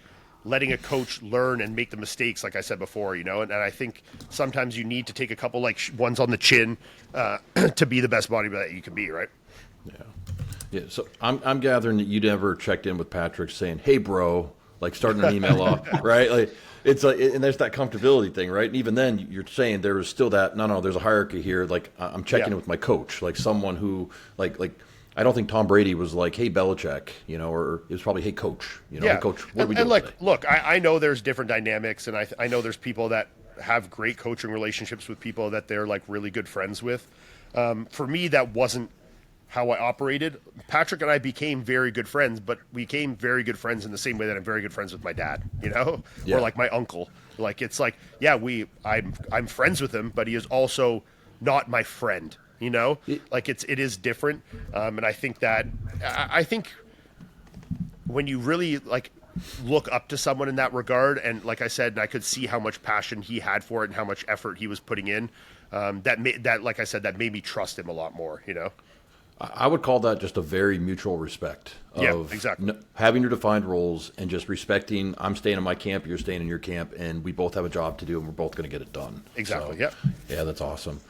letting a coach learn and make the mistakes, like I said before, and I think sometimes you need to take a couple like ones on the chin to be the best bodybuilder that you can be, right? Yeah. So I'm gathering that you never checked in with Patrick saying, "Hey, bro," like starting an email off, right? Like it's like, and there's that comfortability thing, right? And even then, you're saying there was still that no, there's a hierarchy here. Like I'm checking in with my coach, like someone who like. I don't think Tom Brady was like, "Hey, Belichick," or it was probably, "Hey, coach," "Hey, coach, what are we doing?" And look, I know there's different dynamics, and I know there's people that have great coaching relationships with people that they're like really good friends with. For me, that wasn't how I operated. Patrick and I became very good friends, but we became very good friends in the same way that I'm very good friends with my dad, or like my uncle. Like, it's like, yeah, I'm friends with him, but he is also not my friend, like it is different. And I think when you really like look up to someone in that regard, and like I said, and I could see how much passion he had for it and how much effort he was putting in, like I said, that made me trust him a lot more, I would call that just a very mutual respect of exactly. Having your defined roles and just respecting, I'm staying in my camp, you're staying in your camp, and we both have a job to do, and we're both going to get it done. Exactly. So, yeah, that's awesome.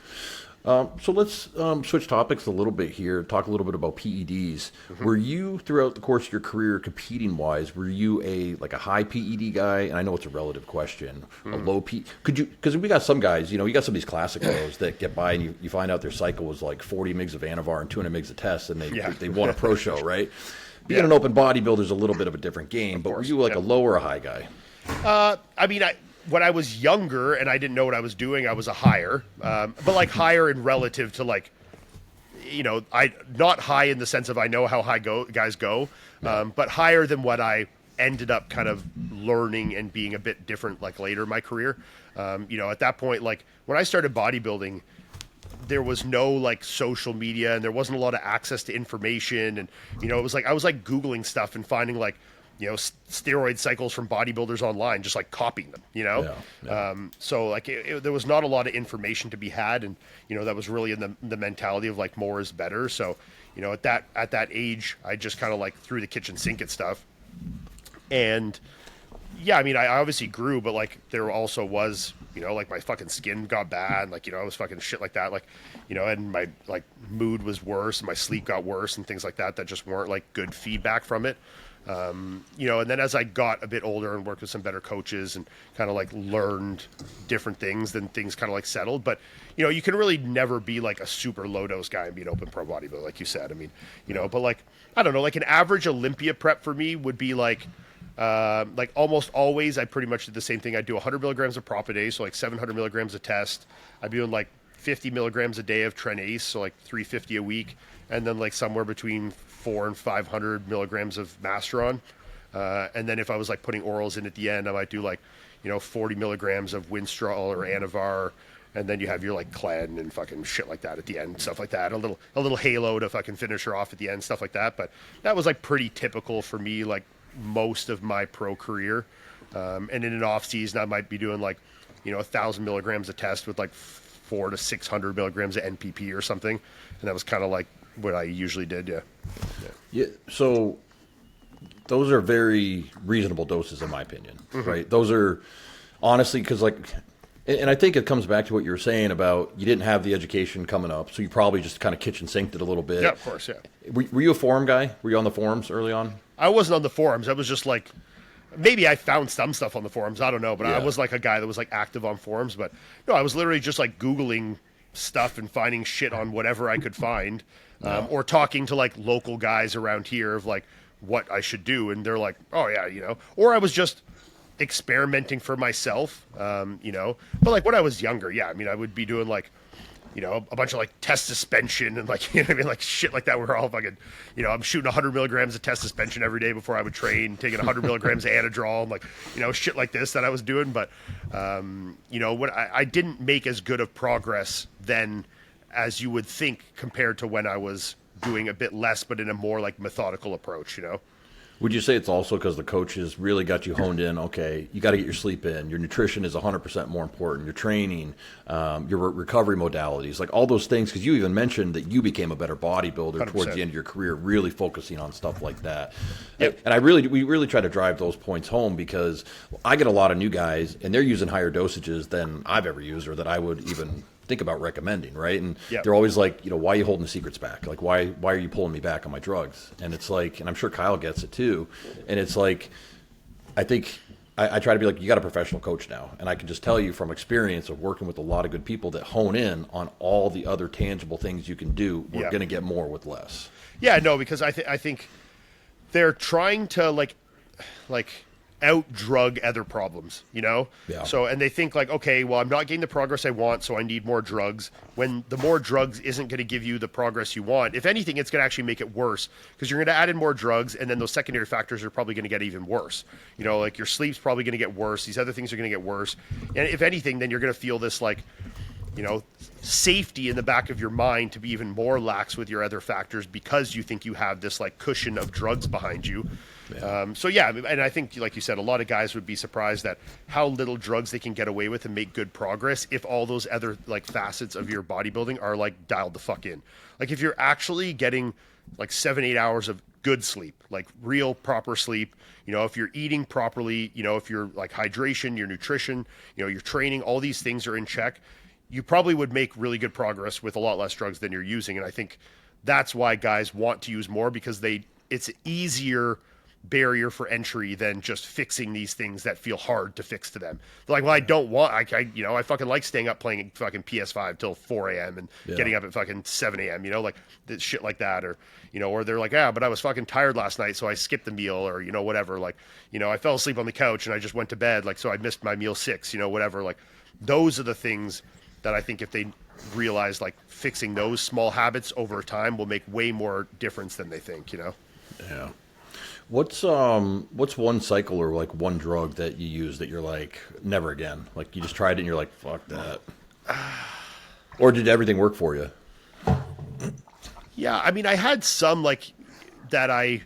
So let's switch topics a little bit here, talk a little bit about PEDs. Mm-hmm. Were you, throughout the course of your career, competing-wise, were you a high PED guy? And I know it's a relative question. A low PED? Because we got some guys, you got some of these classic lows that get by, and you find out their cycle was like 40 mg of Anavar and 200 mg of test, and they won a pro show, right? Being an open bodybuilder is a little bit of a different game, but were you like a low or a high guy? When I was younger and I didn't know what I was doing, I was a higher, but like higher in relative to like, I not high in the sense of I know how high guys go, but higher than what I ended up kind of learning and being a bit different like later in my career. At that point, like when I started bodybuilding, there was no like social media and there wasn't a lot of access to information. And, it was like, I was like Googling stuff and finding like, steroid cycles from bodybuilders online, just like copying them, so like there was not a lot of information to be had. And, that was really in the mentality of like more is better. So, at that age, I just kind of like threw the kitchen sink at stuff. And yeah, I obviously grew, but like there also was, like my fucking skin got bad. Like, I was fucking shit like that. Like, and my like mood was worse and my sleep got worse and things like that just weren't like good feedback from it. And then as I got a bit older and worked with some better coaches and kind of like learned different things, then things kind of like settled. But, you can really never be like a super low dose guy and be an open pro bodybuilder, like you said. But like, I don't know, like an average Olympia prep for me would be like almost always I pretty much did the same thing. I'd do 100 milligrams of prop a day, so like 700 milligrams of test. I'd be doing like 50 milligrams a day of Tren-Ace, so like 350 a week. And then like somewhere between 400 and 500 milligrams of Masteron. And then if I was like putting orals in at the end, I might do like, 40 milligrams of Winstrol or Anavar. And then you have your like Clen and fucking shit like that at the end, stuff like that. A little halo to fucking finish her off at the end, stuff like that. But that was like pretty typical for me, like most of my pro career. And in an off season, I might be doing like, 1,000 milligrams of test with like 400 to 600 milligrams of NPP or something. And that was kind of like what I usually did. Yeah. So those are very reasonable doses in my opinion, right? Those are honestly, because like, and I think it comes back to what you were saying about you didn't have the education coming up, so you probably just kind of kitchen sinked it a little bit. Yeah, of course, yeah. Were you a forum guy? Were you on the forums early on? I wasn't on the forums. I was just like, maybe I found some stuff on the forums. I don't know, but I was like a guy that was like active on forums. But no, I was literally just like Googling stuff and finding shit on whatever I could find, or talking to like local guys around here of like what I should do. And they're like, oh yeah, or I was just experimenting for myself, but like when I was younger, I would be doing like, a bunch of like test suspension and like, like shit like that. We're all fucking, I'm shooting 100 milligrams of test suspension every day before I would train, taking 100 milligrams of Anadrol and like, shit like this that I was doing. But, when I didn't make as good of progress then as you would think compared to when I was doing a bit less, but in a more like methodical approach, Would you say it's also because the coaches really got you honed in? Okay, you got to get your sleep in. Your nutrition is 100% more important. Your training, your recovery modalities, like all those things. Because you even mentioned that you became a better bodybuilder 100%. Towards the end of your career, really focusing on stuff like that. Yep. And we really try to drive those points home because I get a lot of new guys and they're using higher dosages than I've ever used or that I would even think about recommending, right? And they're always like, why are you holding the secrets back? Like, why are you pulling me back on my drugs? And it's like, and I'm sure Kyle gets it too. And it's like, I think I try to be like, you got a professional coach now. And I can just tell you from experience of working with a lot of good people that hone in on all the other tangible things you can do. We're going to get more with less. Yeah, no, because I think they're trying to like out drug other problems, you know? Yeah. So, and they think like, okay, well, I'm not getting the progress I want, so I need more drugs. When the more drugs isn't going to give you the progress you want. If anything, it's going to actually make it worse because you're going to add in more drugs, and then those secondary factors are probably going to get even worse. You know, like your sleep's probably going to get worse. These other things are going to get worse. And if anything, then you're going to feel this like, you know, safety in the back of your mind to be even more lax with your other factors because you think you have this like cushion of drugs behind you. So yeah, and I think, like you said, a lot of guys would be surprised at how little drugs they can get away with and make good progress if all those other like facets of your bodybuilding are like dialed the fuck in. Like if you're actually getting like 7-8 hours of good sleep, like real proper sleep, you know, if you're eating properly, you know, if you're like hydration, your nutrition, you know, your training, all these things are in check, you probably would make really good progress with a lot less drugs than you're using. And I think that's why guys want to use more, because it's easier barrier for entry than just fixing these things that feel hard to fix to them. They're like, well, I don't want, I fucking like staying up playing fucking PS5 till 4 a.m. and getting up at fucking 7 a.m., you know, like shit like that. Or, you know, or they're like, but I was fucking tired last night, so I skipped the meal, or, you know, whatever. Like, you know, I fell asleep on the couch and I just went to bed. Like, so I missed my meal 6, you know, whatever. Like, those are the things that I think if they realize like fixing those small habits over time will make way more difference than they think, you know? Yeah. What's one cycle or like one drug that you use that you're like, never again? Like you just tried it and you're like, fuck that. Or did everything work for you? Yeah, I mean, I had some like that I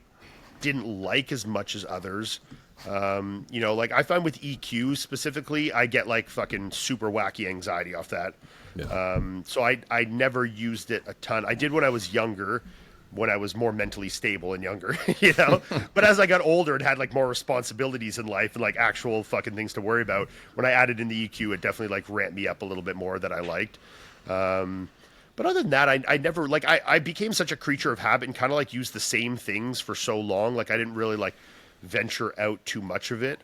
didn't like as much as others. You know, like I find with EQ specifically, I get like fucking super wacky anxiety off that. Yeah. So I never used it a ton. I did when I was younger, when I was more mentally stable and younger, you know, but as I got older and had like more responsibilities in life and like actual fucking things to worry about, when I added in the EQ, it definitely like ramped me up a little bit more that I liked. But other than that, I never like, I became such a creature of habit and kind of like used the same things for so long. Like I didn't really like venture out too much of it.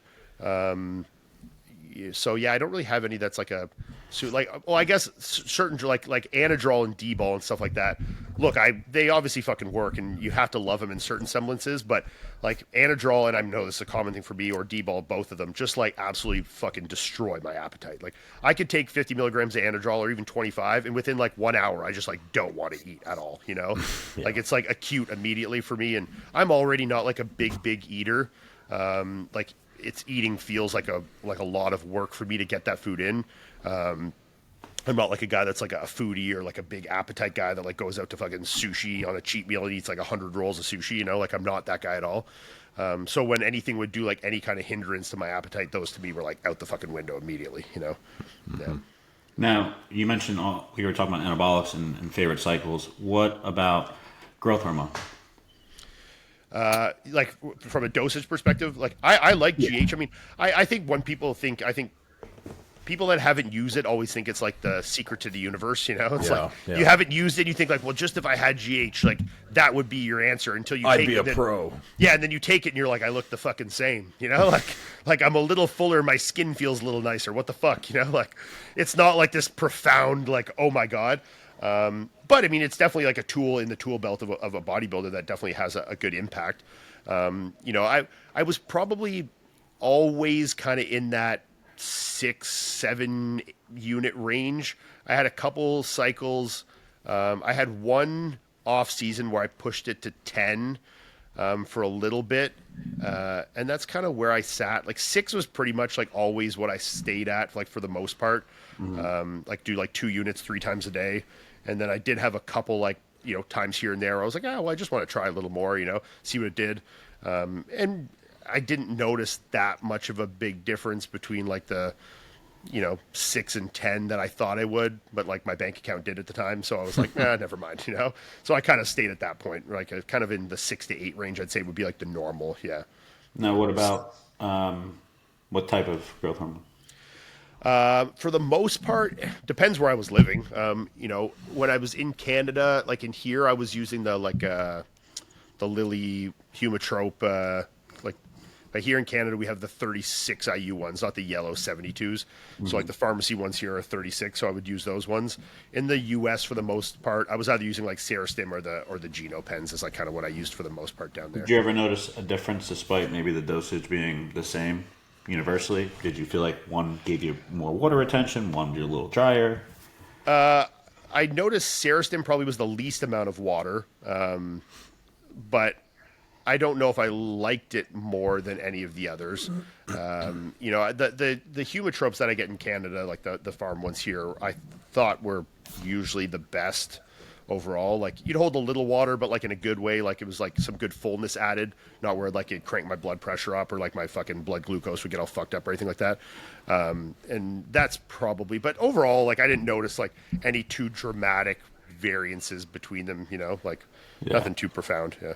So yeah, I don't really have any that's like a, so like, well, I guess certain like Anadrol and D-ball and stuff like that. Look, they obviously fucking work and you have to love them in certain semblances, but like Anadrol, and I know this is a common thing for me, or D-ball, both of them, just like absolutely fucking destroy my appetite. Like I could take 50 milligrams of Anadrol or even 25, and within like 1 hour, I just like don't want to eat at all, you know? Yeah. Like it's like acute immediately for me, and I'm already not like a big eater. Like it's eating feels like a lot of work for me to get that food in. I'm not like a guy that's like a foodie or like a big appetite guy that like goes out to fucking sushi on a cheat meal and eats like 100 rolls of sushi, you know, like I'm not that guy at all. So when anything would do like any kind of hindrance to my appetite, those to me were like out the fucking window immediately, you know? Mm-hmm. Yeah. Now, you mentioned we were talking about anabolics and favorite cycles. What about growth hormone? Like from a dosage perspective, like I like GH. I mean, I think when people think, people that haven't used it always think it's like the secret to the universe, you know? It's you haven't used it, you think like, well, just if I had GH, like that would be your answer until you take it. I'd be a pro. Yeah, and then you take it and you're like, I look the fucking same, you know? Like I'm a little fuller, my skin feels a little nicer. What the fuck, you know? Like it's not like this profound, like, oh my God. But I mean, it's definitely like a tool in the tool belt of a bodybuilder that definitely has a good impact. You know, I was probably always kind of in that 6-7 unit range. I had a couple cycles. I had one off season where I pushed it to 10 for a little bit. And that's kind of where I sat. Like 6 was pretty much like always what I stayed at, like for the most part. Mm-hmm. Like do like 2 units 3 times a day. And then I did have a couple like, you know, times here and there where I was like, well, I just want to try a little more, you know, see what it did. And I didn't notice that much of a big difference between like the, you know, 6 and 10 that I thought I would, but like my bank account did at the time. So I was like, never mind, you know? So I kind of stayed at that point, like kind of in the 6 to 8 range, I'd say would be like the normal. Yeah. Now, what about, what type of growth hormone? For the most part, depends where I was living. You know, when I was in Canada, like in here, I was using the Lily Humatrope, like But here in Canada, we have the 36 IU ones, not the yellow 72s. So like the pharmacy ones here are 36, so I would use those ones. In the US, for the most part, I was either using like Serostim or the Geno pens is like kind of what I used for the most part down there. Did you ever notice a difference despite maybe the dosage being the same universally? Did you feel like one gave you more water retention, one did a little drier? I noticed Serostim probably was the least amount of water, but I don't know if I liked it more than any of the others. You know, the humotropes that I get in Canada, like the farm ones here, I thought were usually the best overall. Like you'd hold a little water, but like in a good way, like it was like some good fullness added, not where like it cranked my blood pressure up or like my fucking blood glucose would get all fucked up or anything like that. And that's probably, but overall, like I didn't notice like any too dramatic variances between them, you know, like nothing too profound. Yeah.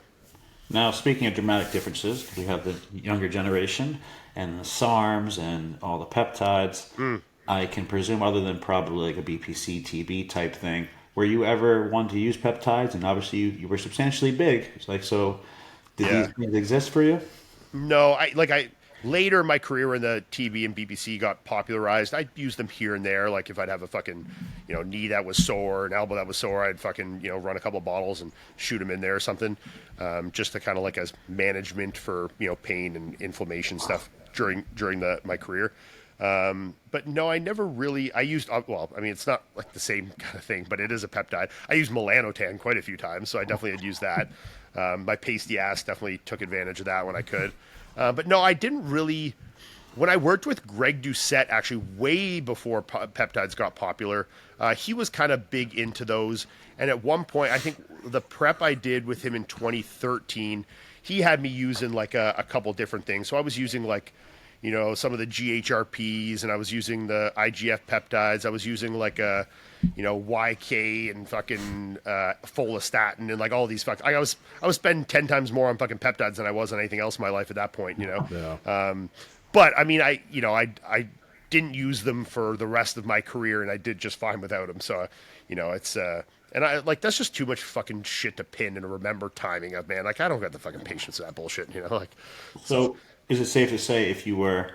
Now, speaking of dramatic differences, we have the younger generation and the SARMs and all the peptides. I can presume, other than probably like a BPC, TB type thing, were you ever one to use peptides? And obviously, you were substantially big. It's like, so did these things exist for you? No, later in my career when the TB and BPC got popularized, I'd use them here and there. Like if I'd have a fucking, you know, knee that was sore, an elbow that was sore, I'd fucking, you know, run a couple of bottles and shoot them in there or something, just to kind of like as management for, you know, pain and inflammation stuff during my career. But no, I never really, I used, well, I mean, it's not like the same kind of thing, but it is a peptide. I used melanotan quite a few times, so I definitely had used that. My pasty ass definitely took advantage of that when I could. But no, I didn't really. When I worked with Greg Doucette, actually way before peptides got popular, he was kind of big into those. And at one point, I think the prep I did with him in 2013, he had me using like a couple different things. So I was using like, you know, some of the GHRPs, and I was using the IGF peptides. I was using like a, you know, YK and fucking follistatin and like all these I was spending 10 times more on fucking peptides than I was on anything else in my life at that point, you know. Yeah. But I mean, I didn't use them for the rest of my career, and I did just fine without them. So, you know, it's and I like that's just too much fucking shit to pin and remember timing of, man. Like I don't got the fucking patience for that bullshit, you know. Like So is it safe to say if you were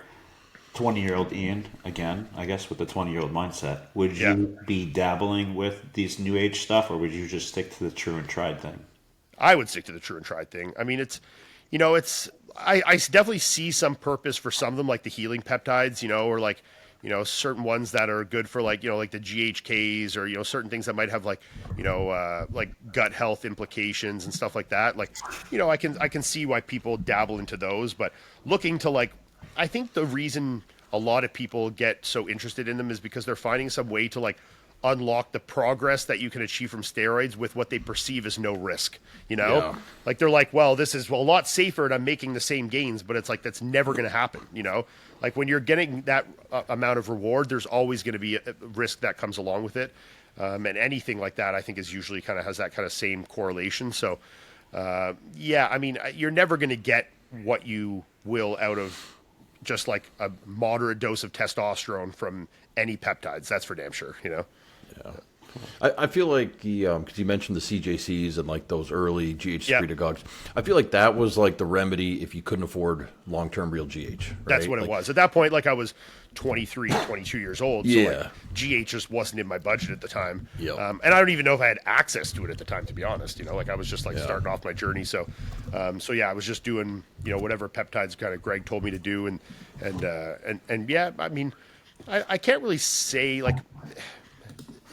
20-year-old Iain, again, I guess with the 20-year-old mindset, would you be dabbling with these new age stuff, or would you just stick to the true and tried thing? I would stick to the true and tried thing. I mean, it's, you know, it's, I definitely see some purpose for some of them, like the healing peptides, you know, or like, you know, certain ones that are good for like, you know, like the GHKs or, you know, certain things that might have like, you know, like gut health implications and stuff like that. Like, you know, I can see why people dabble into those, but looking to like, I think the reason a lot of people get so interested in them is because they're finding some way to like unlock the progress that you can achieve from steroids with what they perceive as no risk, you know? Yeah. Like they're like, well, this is a lot safer and I'm making the same gains, but it's like, that's never going to happen, you know? Like when you're getting that amount of reward, there's always going to be a risk that comes along with it. And anything like that, I think is usually kind of has that kind of same correlation. So, yeah, I mean, you're never going to get what you will out of just like a moderate dose of testosterone from any peptides. That's for damn sure, you know? Yeah. I feel like because you mentioned the CJCs and like those early GH secretagogues, I feel like that was like the remedy if you couldn't afford long-term real GH. Right? That's what it was. At that point, like I was 23, 22 years old. So like GH just wasn't in my budget at the time. Yep. And I don't even know if I had access to it at the time, to be honest. You know, like I was just like starting off my journey. So, so yeah, I was just doing, you know, whatever peptides kind of Greg told me to do. And yeah, I mean, I can't really say like,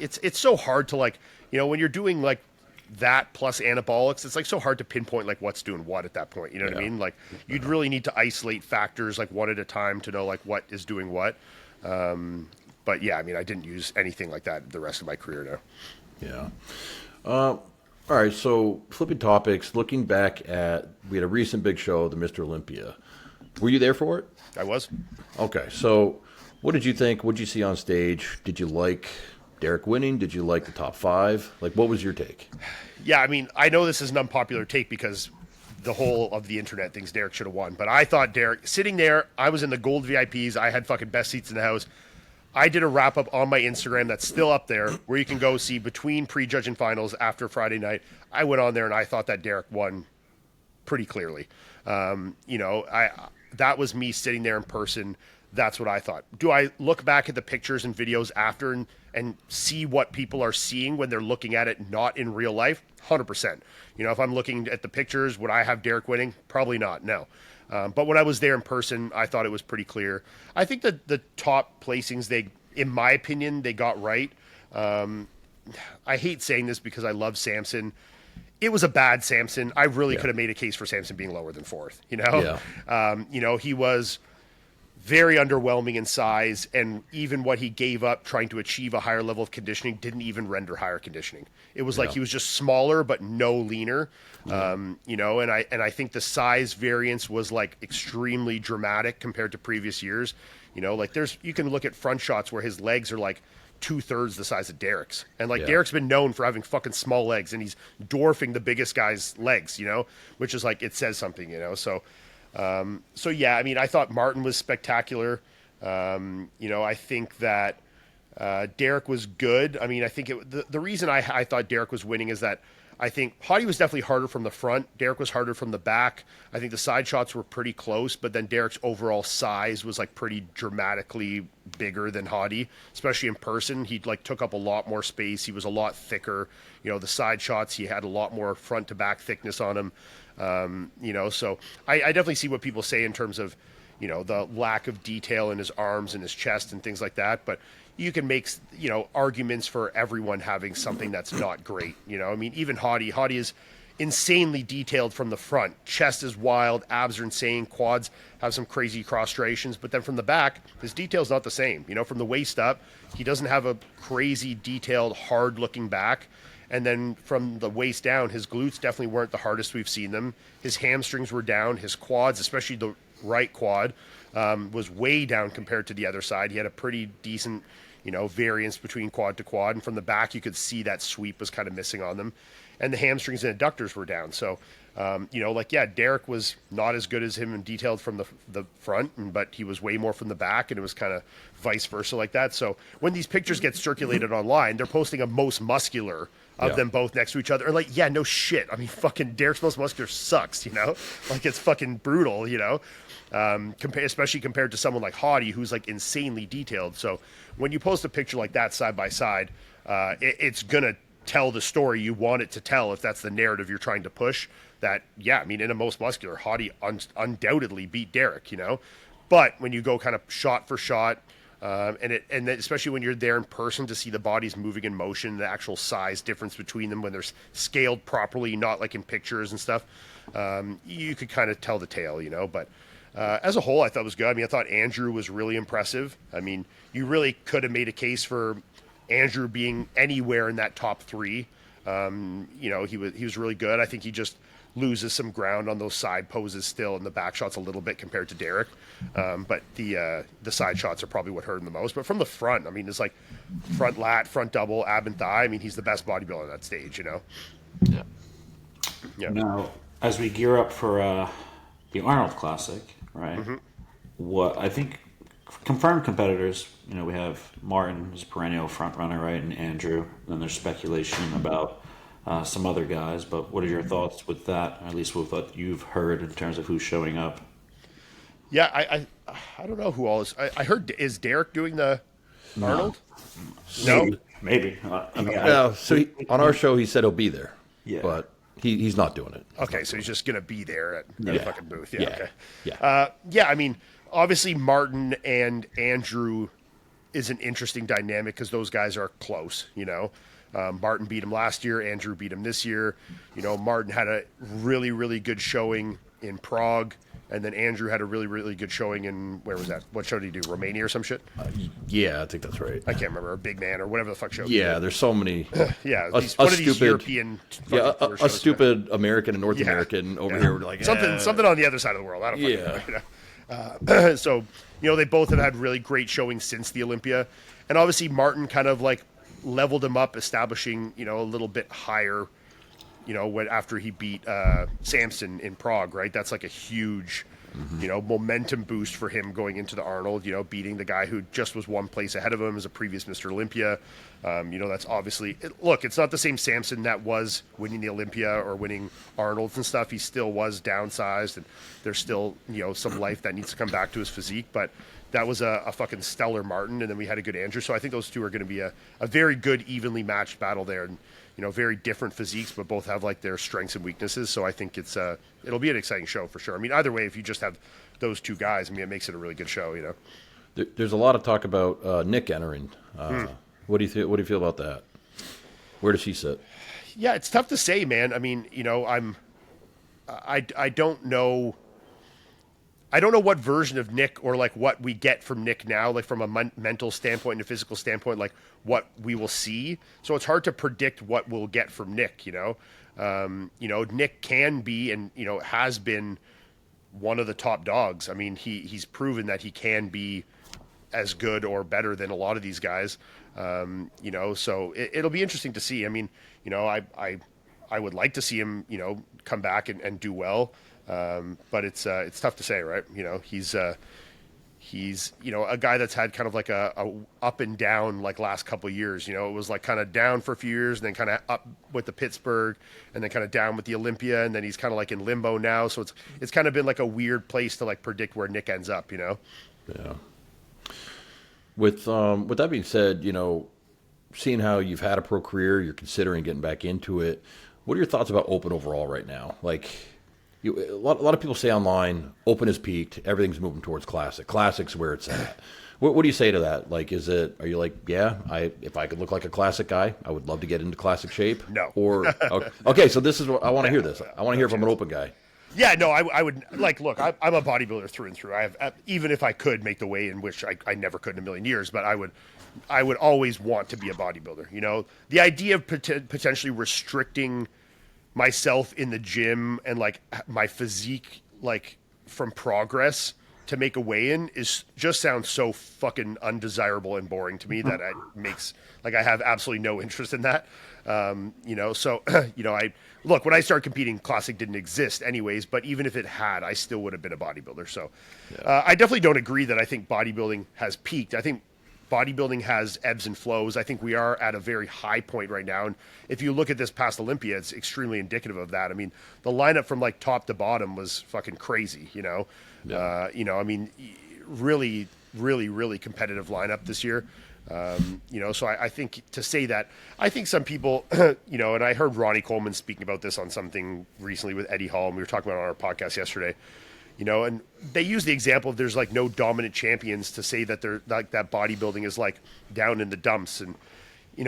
it's so hard to like, you know, when you're doing like that plus anabolics, it's like so hard to pinpoint like what's doing what at that point. You know what I mean? Like you'd really need to isolate factors like one at a time to know like what is doing what. But yeah, I mean, I didn't use anything like that the rest of my career now. Yeah. All right. So flipping topics, looking back at, we had a recent big show, the Mr. Olympia. Were you there for it? I was. Okay. So what did you think? What did you see on stage? Did you like Derek winning? Did you like the top five? Like, what was your take? Yeah, I mean, I know this is an unpopular take because the whole of the internet thinks Derek should have won, but I thought Derek, sitting there, I was in the gold VIPs, I had fucking best seats in the house. I did a wrap-up on my Instagram that's still up there where you can go see between prejudge and finals after Friday night. I went on there and I thought that Derek won pretty clearly. You know, that was me sitting there in person. That's what I thought. Do I look back at the pictures and videos after and see what people are seeing when they're looking at it not in real life? 100%. You know, if I'm looking at the pictures, would I have Derek winning? Probably not, no. But when I was there in person, I thought it was pretty clear. I think that the top placings, in my opinion, they got right. I hate saying this because I love Samson. It was a bad Samson. I really could have made a case for Samson being lower than fourth, you know? You know, he was very underwhelming in size, and even what he gave up trying to achieve a higher level of conditioning didn't even render higher conditioning. It was like he was just smaller but no leaner. You know, and I think the size variance was like extremely dramatic compared to previous years. You know, like you can look at front shots where his legs are like 2/3 the size of Derek's, and like Derek's been known for having fucking small legs, and he's dwarfing the biggest guy's legs, you know, which is like, it says something, you know. So yeah, I mean, I thought Martin was spectacular. You know, I think that Derek was good. I mean, I think the reason I thought Derek was winning is that I think Hottie was definitely harder from the front. Derek was harder from the back. I think the side shots were pretty close, but then Derek's overall size was like pretty dramatically bigger than Hottie, especially in person. He like took up a lot more space. He was a lot thicker. You know, the side shots, he had a lot more front to back thickness on him. You know, so I definitely see what people say in terms of, you know, the lack of detail in his arms and his chest and things like that. But you can make, you know, arguments for everyone having something that's not great. You know, I mean, even Hottie is insanely detailed from the front. Chest is wild, abs are insane, quads have some crazy cross striations. But then from the back, his detail's not the same. You know, from the waist up, he doesn't have a crazy detailed, hard looking back. And then from the waist down, his glutes definitely weren't the hardest we've seen them. His hamstrings were down. His quads, especially the right quad, was way down compared to the other side. He had a pretty decent, you know, variance between quad to quad. And from the back, you could see that sweep was kind of missing on them. And the hamstrings and adductors were down. So, you know, like, yeah, Derek was not as good as him and detailed from the front, but he was way more from the back, and it was kind of vice versa like that. So when these pictures get circulated online, they're posting a most muscular of them both next to each other. And like, yeah, no shit. I mean, fucking Derek's most muscular sucks, you know? Like, it's fucking brutal, you know? Especially compared to someone like Hottie, who's like insanely detailed. So when you post a picture like that side by side, it's going to tell the story you want it to tell, if that's the narrative you're trying to push. That, yeah, I mean, in a most muscular, Hottie undoubtedly beat Derek, you know? But when you go kind of shot for shot, and especially when you're there in person to see the bodies moving in motion, the actual size difference between them when they're scaled properly, not like in pictures and stuff, you could kind of tell the tale, you know. But as a whole, I thought it was good. I mean, I thought Andrew was really impressive. I mean, you really could have made a case for Andrew being anywhere in that top three. You know, he was really good. I think he just loses some ground on those side poses still, and the back shots a little bit compared to Derek. But the side shots are probably what hurt him the most. But from the front, I mean, it's like front lat, front double, ab and thigh. I mean, he's the best bodybuilder on that stage, you know? Yeah. Now, as we gear up for the Arnold Classic, right? Mm-hmm. What I think confirmed competitors, you know, we have Martin as a perennial front runner, right? And Andrew. Then there's speculation about some other guys, but what are your thoughts with that, at least with what you've heard in terms of who's showing up? Yeah, I don't know who all is. I heard, is Derek doing the Arnold? No? Maybe. I mean, on our show, he said he'll be there, but he's not doing it. Okay, so he's just going to be there at the fucking booth. Yeah, okay. Yeah. I mean, obviously Martin and Andrew is an interesting dynamic because those guys are close, you know. Martin beat him last year. Andrew beat him this year. You know, Martin had a really, really good showing in Prague, and then Andrew had a really, really good showing in, where was that? What show did he do? Romania or some shit? Yeah, I think that's right. I can't remember. A Big Man or whatever the fuck show. Yeah, there's so many. Yeah, one of these European. A stupid American and North American over here. We're like something on the other side of the world. I don't fucking know. You know? So, you know, they both have had really great showings since the Olympia, and obviously Martin kind of like leveled him up, establishing, you know, a little bit higher, you know, after he beat Samson in Prague, right? That's like a huge momentum boost for him going into the Arnold, beating the guy who just was one place ahead of him as a previous Mr. Olympia. That's obviously, look, it's not the same Samson that was winning the Olympia or winning Arnold's and stuff. He still was downsized, and there's still, some life that needs to come back to his physique, but that was a fucking stellar Martin, and then we had a good Andrew. So I think those two are going to be a very good, evenly matched battle there. And, very different physiques, but both have like their strengths and weaknesses. So I think it'll be an exciting show for sure. I mean, either way, if you just have those two guys, it makes it a really good show, There's a lot of talk about Nick entering. What do you feel about that? Where does he sit? Yeah, it's tough to say, man. I mean, I don't know. I don't know what version of Nick or like what we get from Nick now, like from a mental standpoint and a physical standpoint, like what we will see. So it's hard to predict what we'll get from Nick, Nick can be and, has been one of the top dogs. I mean, he's proven that he can be as good or better than a lot of these guys. So it'll be interesting to see. I mean, I would like to see him, come back and do well. But it's tough to say, right? He's a guy that's had kind of like a up and down like last couple of years. It was like kind of down for a few years and then kind of up with the Pittsburgh and then kind of down with the Olympia, and then he's kind of like in limbo now. So it's kind of been like a weird place to like predict where Nick ends up. Yeah. With that being said, seeing how you've had a pro career, you're considering getting back into it. What are your thoughts about open overall right now? Like, a lot of people say online, open has peaked, everything's moving towards classic. Classic's where it's at. What do you say to that? Like, are you like, yeah, if I could look like a classic guy, I would love to get into classic shape? No. Or, okay, so this is what I want to hear this. I want to hear from an open guy. Yeah, no, I would like, look, I'm a bodybuilder through and through. I have, even if I could make the weight in which I never could in a million years, but I would always want to be a bodybuilder. The idea of potentially restricting myself in the gym and like my physique, like from progress to make a weigh-in just sounds so fucking undesirable and boring to me that it makes like I have absolutely no interest in that. So I look, when I started competing, classic didn't exist anyways, but even if it had, I still would have been a bodybuilder. So I definitely don't agree that I think bodybuilding has peaked. I think bodybuilding has ebbs and flows. I think we are at a very high point right now. And if you look at this past Olympia, it's extremely indicative of that. I mean, the lineup from like top to bottom was fucking crazy, I mean, really, really, really competitive lineup this year. So I think to say that, I think some people, and I heard Ronnie Coleman speaking about this on something recently with Eddie Hall, and we were talking about it on our podcast yesterday. And they use the example of there's like no dominant champions to say that they're like that bodybuilding is like down in the dumps. And,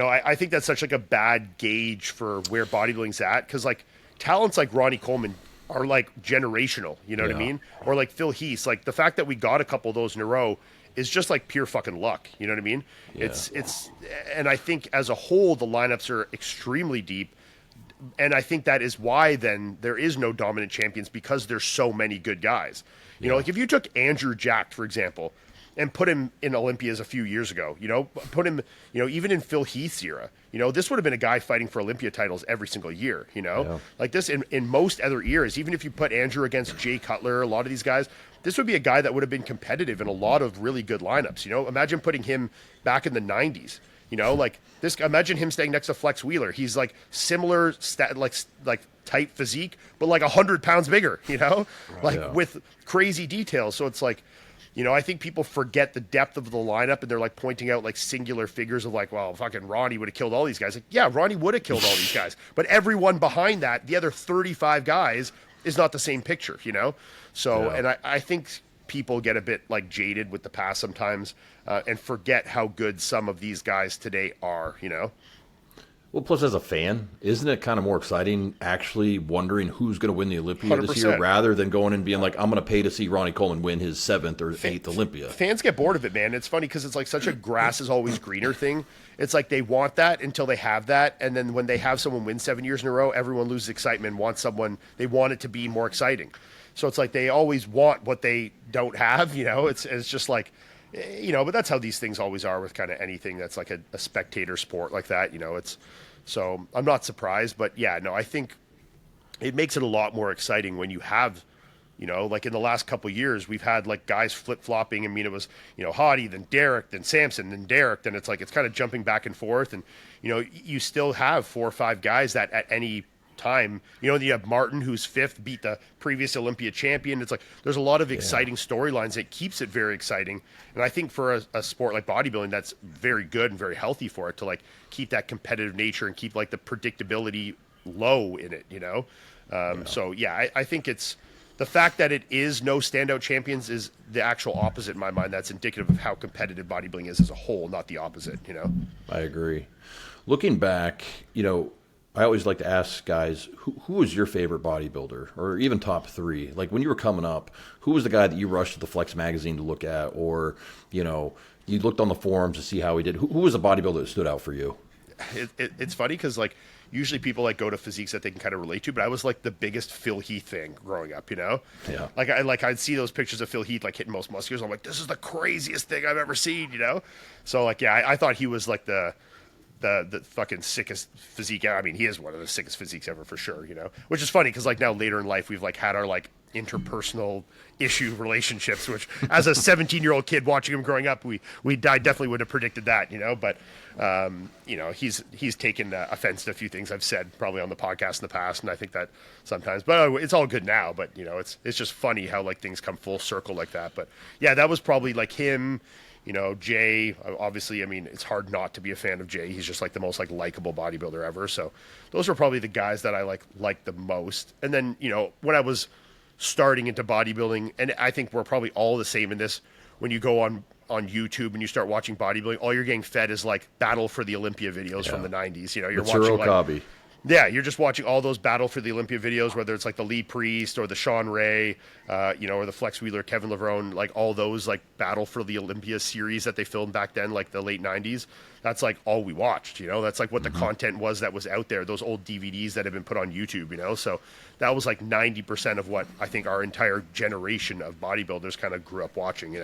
I think that's such like a bad gauge for where bodybuilding's at. Cause like talents like Ronnie Coleman are like generational, what I mean? Or like Phil Heath, like the fact that we got a couple of those in a row is just like pure fucking luck. You know what I mean? Yeah. And I think as a whole, the lineups are extremely deep. And I think that is why then there is no dominant champions, because there's so many good guys. Like if you took Andrew Jack, for example, and put him in Olympias a few years ago, put him, even in Phil Heath's era, this would have been a guy fighting for Olympia titles every single year, like this in most other eras. Even if you put Andrew against Jay Cutler, a lot of these guys, this would be a guy that would have been competitive in a lot of really good lineups. Imagine putting him back in the 90s. Like this, imagine him staying next to Flex Wheeler. He's like similar like tight physique, but like 100 pounds bigger, with crazy details. So it's like, I think people forget the depth of the lineup, and they're like pointing out like singular figures of like, well, fucking Ronnie would have killed all these guys. Like, yeah, Ronnie would have killed all these guys, but everyone behind that, the other 35 guys, is not the same picture, So, and I think people get a bit like jaded with the past sometimes, and forget how good some of these guys today are, Well, plus as a fan, isn't it kind of more exciting actually wondering who's going to win the Olympia this year, rather than going and being like, I'm going to pay to see Ronnie Coleman win his 7th or 8th Olympia? Fans get bored of it, man. It's funny because it's like such a grass is always greener thing. It's like they want that until they have that, and then when they have someone win 7 years in a row, everyone loses excitement, they want it to be more exciting. So it's like they always want what they don't have, It's just like, but that's how these things always are with kind of anything that's like a spectator sport like that, So I'm not surprised, but yeah, no, I think it makes it a lot more exciting when you have, like in the last couple of years, we've had like guys flip-flopping. I mean, it was, Hottie, then Derek, then Samson, then Derek. Then it's like, it's kind of jumping back and forth. And, you still have 4 or 5 guys that at any time, you have Martin, who's 5th, beat the previous Olympia champion. It's like, there's a lot of exciting storylines that keeps it very exciting. And I think for a sport like bodybuilding, that's very good and very healthy for it to like keep that competitive nature and keep like the predictability low in it, So yeah, I think it's the fact that it is no standout champions is the actual opposite in my mind. That's indicative of how competitive bodybuilding is as a whole, not the opposite, I agree. Looking back, I always like to ask guys, who was your favorite bodybuilder, or even top 3? Like when you were coming up, who was the guy that you rushed to the Flex magazine to look at, or you looked on the forums to see how he did? Who was a bodybuilder that stood out for you? It's funny because like usually people like go to physiques that they can kind of relate to, but I was like the biggest Phil Heath fan growing up, Yeah. I'd see those pictures of Phil Heath like hitting most musculars. I'm like, this is the craziest thing I've ever seen, So like, yeah, I thought he was like the fucking sickest physique. I mean, he is one of the sickest physiques ever for sure, which is funny because like now later in life, we've like had our like interpersonal issue relationships, which as a 17-year-old kid watching him growing up, I definitely would have predicted that, but he's taken offense to a few things I've said probably on the podcast in the past. And I think that sometimes, but it's all good now, but it's just funny how like things come full circle like that. But yeah, that was probably like him. Jay, obviously, I mean, it's hard not to be a fan of Jay. He's just like the most like likable bodybuilder ever. So those are probably the guys that I like the most. And then, when I was starting into bodybuilding, and I think we're probably all the same in this, when you go on YouTube and you start watching bodybuilding, all you're getting fed is like Battle for the Olympia videos from the 90s. You're watching like, yeah, you're just watching all those Battle for the Olympia videos, whether it's like the Lee Priest or the Sean Ray, or the Flex Wheeler, Kevin Levrone, like all those like Battle for the Olympia series that they filmed back then, like the late 90s. That's like all we watched, That's like what the content was that was out there, those old DVDs that have been put on YouTube, So that was like 90% of what I think our entire generation of bodybuilders kind of grew up watching,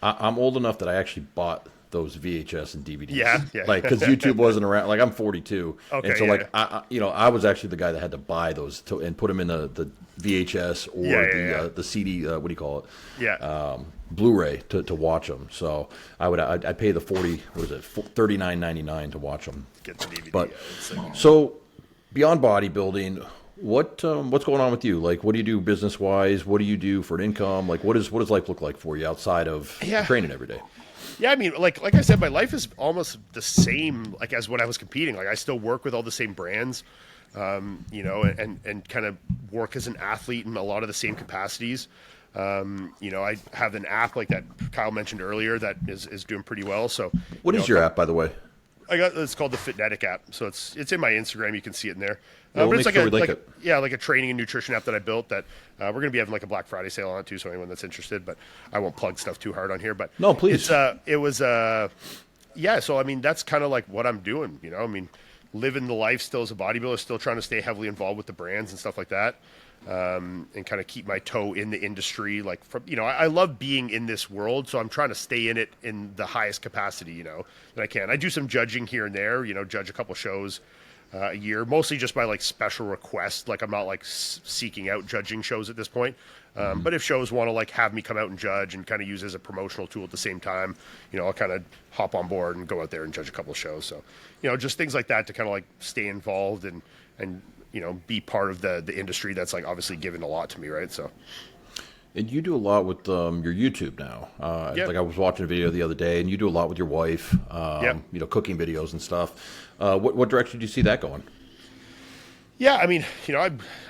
I'm old enough that I actually bought those VHS and DVDs. Yeah. Like, because YouTube wasn't around. Like, I'm 42. Okay, and so, like, I was actually the guy that had to buy those and put them in the VHS or the CD, what do you call it? Yeah. Blu-ray to watch them. So I'd pay the $39.99 to watch them. Get the DVD. But, so, beyond bodybuilding, what's going on with you? Like, what do you do business-wise? What do you do for an income? Like, what does life look like for you outside of training every day? Yeah, I mean, like I said, my life is almost the same, like as when I was competing. Like I still work with all the same brands, and kind of work as an athlete in a lot of the same capacities. I have an app like that Kyle mentioned earlier that is doing pretty well. So, what is your app, by the way? It's called the Fitnetic app. So it's in my Instagram. You can see it in there. Yeah, but it's like like a training and nutrition app that I built that we're going to be having like a Black Friday sale on it too. So anyone that's interested, but I won't plug stuff too hard on here, but no, please. So I mean, that's kind of like what I'm doing, I mean, living the life still as a bodybuilder, still trying to stay heavily involved with the brands and stuff like that. And kind of keep my toe in the industry. Like I love being in this world, so I'm trying to stay in it in the highest capacity, that I can. I do some judging here and there, judge a couple shows a year, mostly just by like special request. Like I'm not like seeking out judging shows at this point. But if shows want to like have me come out and judge and kind of use it as a promotional tool at the same time, I'll kind of hop on board and go out there and judge a couple of shows. So, just things like that to kind of like stay involved and be part of the industry that's like obviously given a lot to me, right? So. And you do a lot with your YouTube now. Like I was watching a video the other day, and you do a lot with your wife, cooking videos and stuff. What direction do you see that going? Yeah, I mean,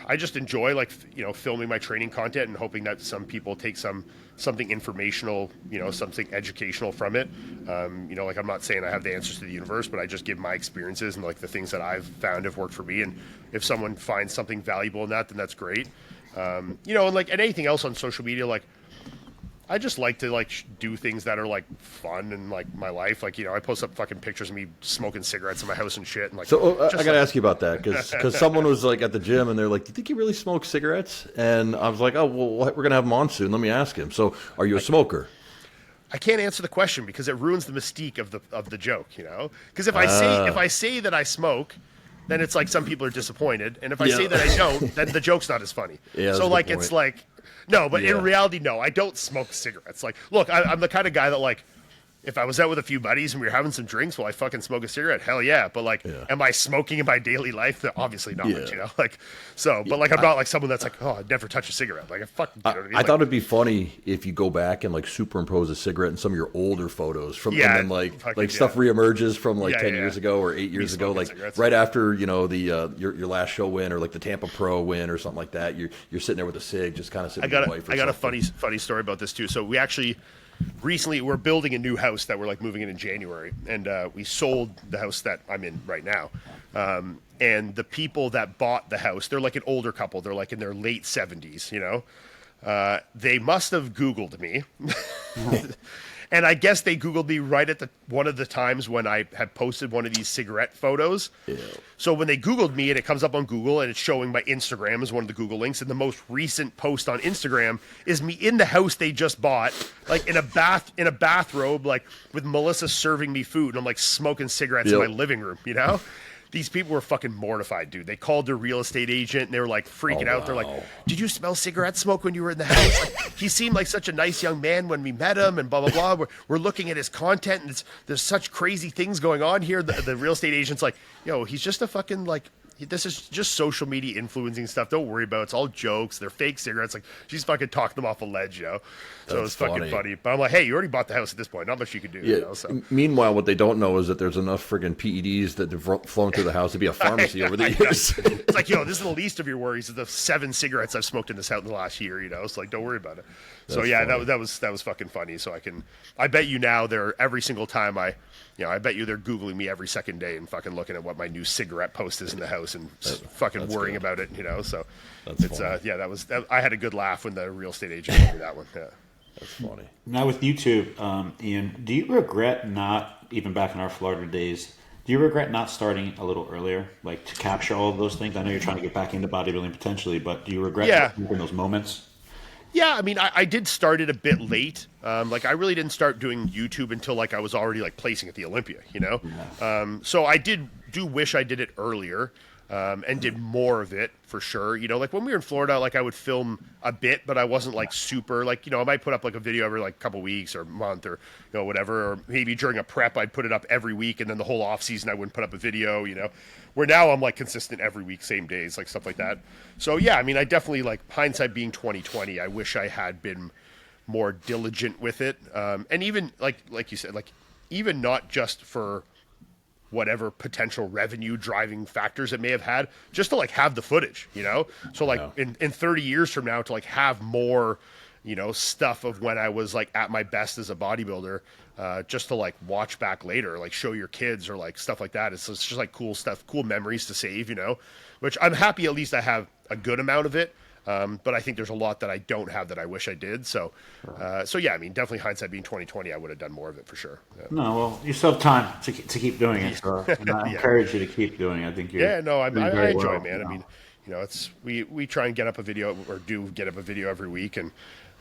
I just enjoy like, filming my training content and hoping that some people take something informational, something educational from it. Like I'm not saying I have the answers to the universe, but I just give my experiences and like the things that I've found have worked for me. And if someone finds something valuable in that, then that's great. And like and anything else on social media, like I just like to like do things that are like fun and like my life. Like, I post up fucking pictures of me smoking cigarettes in my house and shit. And like, so I got to ask you about that because someone was like at the gym and they're like, do you think he really smokes cigarettes? And I was like, oh, well, we're going to have him on soon. Let me ask him. So are you a smoker? I can't answer the question because it ruins the mystique of the joke, because if I say that I smoke, then it's like some people are disappointed. And if I say that I don't, then the joke's not as funny. Yeah, so like it's like no, but in reality, no, I don't smoke cigarettes. Like, look, I'm the kind of guy that like, if I was out with a few buddies and we were having some drinks, will I fucking smoke a cigarette? Hell yeah. But like, am I smoking in my daily life? Obviously not, you know? Like, so, but like, I'm not like someone that's like, oh, I'd never touch a cigarette. Like, I thought it'd be funny if you go back and like superimpose a cigarette in some of your older photos from, and then like stuff reemerges from like 10 years ago or 8 years ago, like right after, you know, the, your last show win or like the Tampa Pro win or something like that. You're sitting there with a cig, just kind of sitting with your wife. I got a funny story about this too. So we actually, recently, we're building a new house that we're like moving in January, and we sold the house that I'm in right now. And the people that bought the house, they're like an older couple. They're like in their late 70s, you know. They must have Googled me. And I guess they Googled me right at one of the times when I had posted one of these cigarette photos. Yeah. So when they Googled me and it comes up on Google and it's showing my Instagram as one of the Google links, and the most recent post on Instagram is me in the house they just bought, like in a bathrobe, like with Melissa serving me food, and I'm like smoking cigarettes in my living room, you know? These people were fucking mortified, dude. They called their real estate agent and they were like freaking out. They're like, did you smell cigarette smoke when you were in the house? Like, he seemed like such a nice young man when we met him and blah, blah, blah. We're looking at his content and there's such crazy things going on here. The real estate agent's like, yo, he's just a fucking like, this is just social media influencing stuff. Don't worry about it. It's all jokes. They're fake cigarettes. Like, she's fucking talking them off a ledge, you know? So it was fucking funny. But I'm like, hey, you already bought the house at this point. Not much you can do. Yeah. You know, so. Meanwhile, what they don't know is that there's enough friggin' PEDs that have flown through the house to be a pharmacy over the years. It's like, yo, this is the least of your worries of the 7 cigarettes I've smoked in this house in the last year, you know? It's like, don't worry about it. That's so yeah, that was fucking funny. So I bet you now every single time I bet you they're Googling me every second day and fucking looking at what my new cigarette post is in the house and fucking worrying about it, you know? So it's I had a good laugh when the real estate agent told me that one. Yeah. That's funny. Now with YouTube, Ian, do you regret not, even back in our Florida days, do you regret not starting a little earlier, like to capture all of those things? I know you're trying to get back into bodybuilding potentially, but do you regret not those moments? Yeah, I mean, I did start it a bit late. Like, I really didn't start doing YouTube until, like, I was already, like, placing at the Olympia, you know? Yeah. So I do wish I did it earlier and did more of it, for sure. You know, like, when we were in Florida, like, I would film a bit, but I wasn't, like, super, like, you know, I might put up, like, a video every, like, couple weeks or month or, you know, whatever. Or maybe during a prep, I'd put it up every week, and then the whole off season, I wouldn't put up a video, you know? Where now I'm like consistent every week, same days, like stuff like that. So yeah, I mean, I definitely, like, hindsight being 2020, I wish I had been more diligent with it. And even like you said, like, even not just for whatever potential revenue driving factors it may have had, just to like have the footage, you know? So like in 30 years from now to like have more, you know, stuff of when I was like at my best as a bodybuilder, just to like watch back later, like show your kids or like stuff like that. It's just like cool stuff, cool memories to save, you know, which I'm happy at least I have a good amount of it. But I think there's a lot that I don't have that I wish I did. So yeah, I mean, definitely hindsight being 2020, I would have done more of it for sure. Yeah. No, well, you still have time to keep doing it. So and I encourage you to keep doing it. I think you're I enjoy it, man. You know? I mean, you know, we try and get up a video every week and,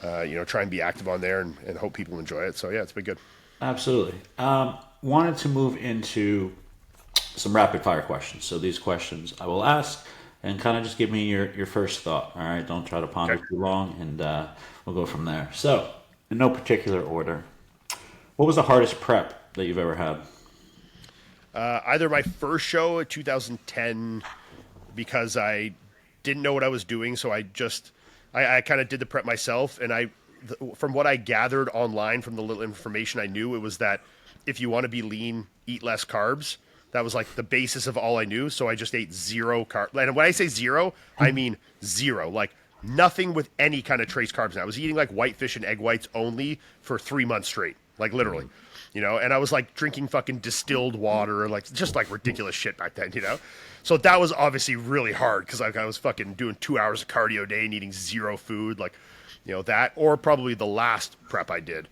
you know, try and be active on there and hope people enjoy it. So yeah, it's been good. Absolutely. Wanted to move into some rapid fire questions. So these questions I will ask and kind of just give me your first thought. All right. Don't try to ponder too long and we'll go from there. So in no particular order, what was the hardest prep that you've ever had? Either my first show in 2010, because I didn't know what I was doing. So I kind of did the prep myself. And from what I gathered online from the little information I knew, it was that if you want to be lean, eat less carbs. That was like the basis of all I knew. So I just ate 0 carbs. And when I say 0, I mean 0, like nothing with any kind of trace carbs. And I was eating like white fish and egg whites only for 3 months straight, like literally, you know, and I was like drinking fucking distilled water, like just like ridiculous shit back then, you know? So that was obviously really hard because I was fucking doing 2 hours of cardio a day and eating 0 food, like, you know, that, or probably the last prep I did,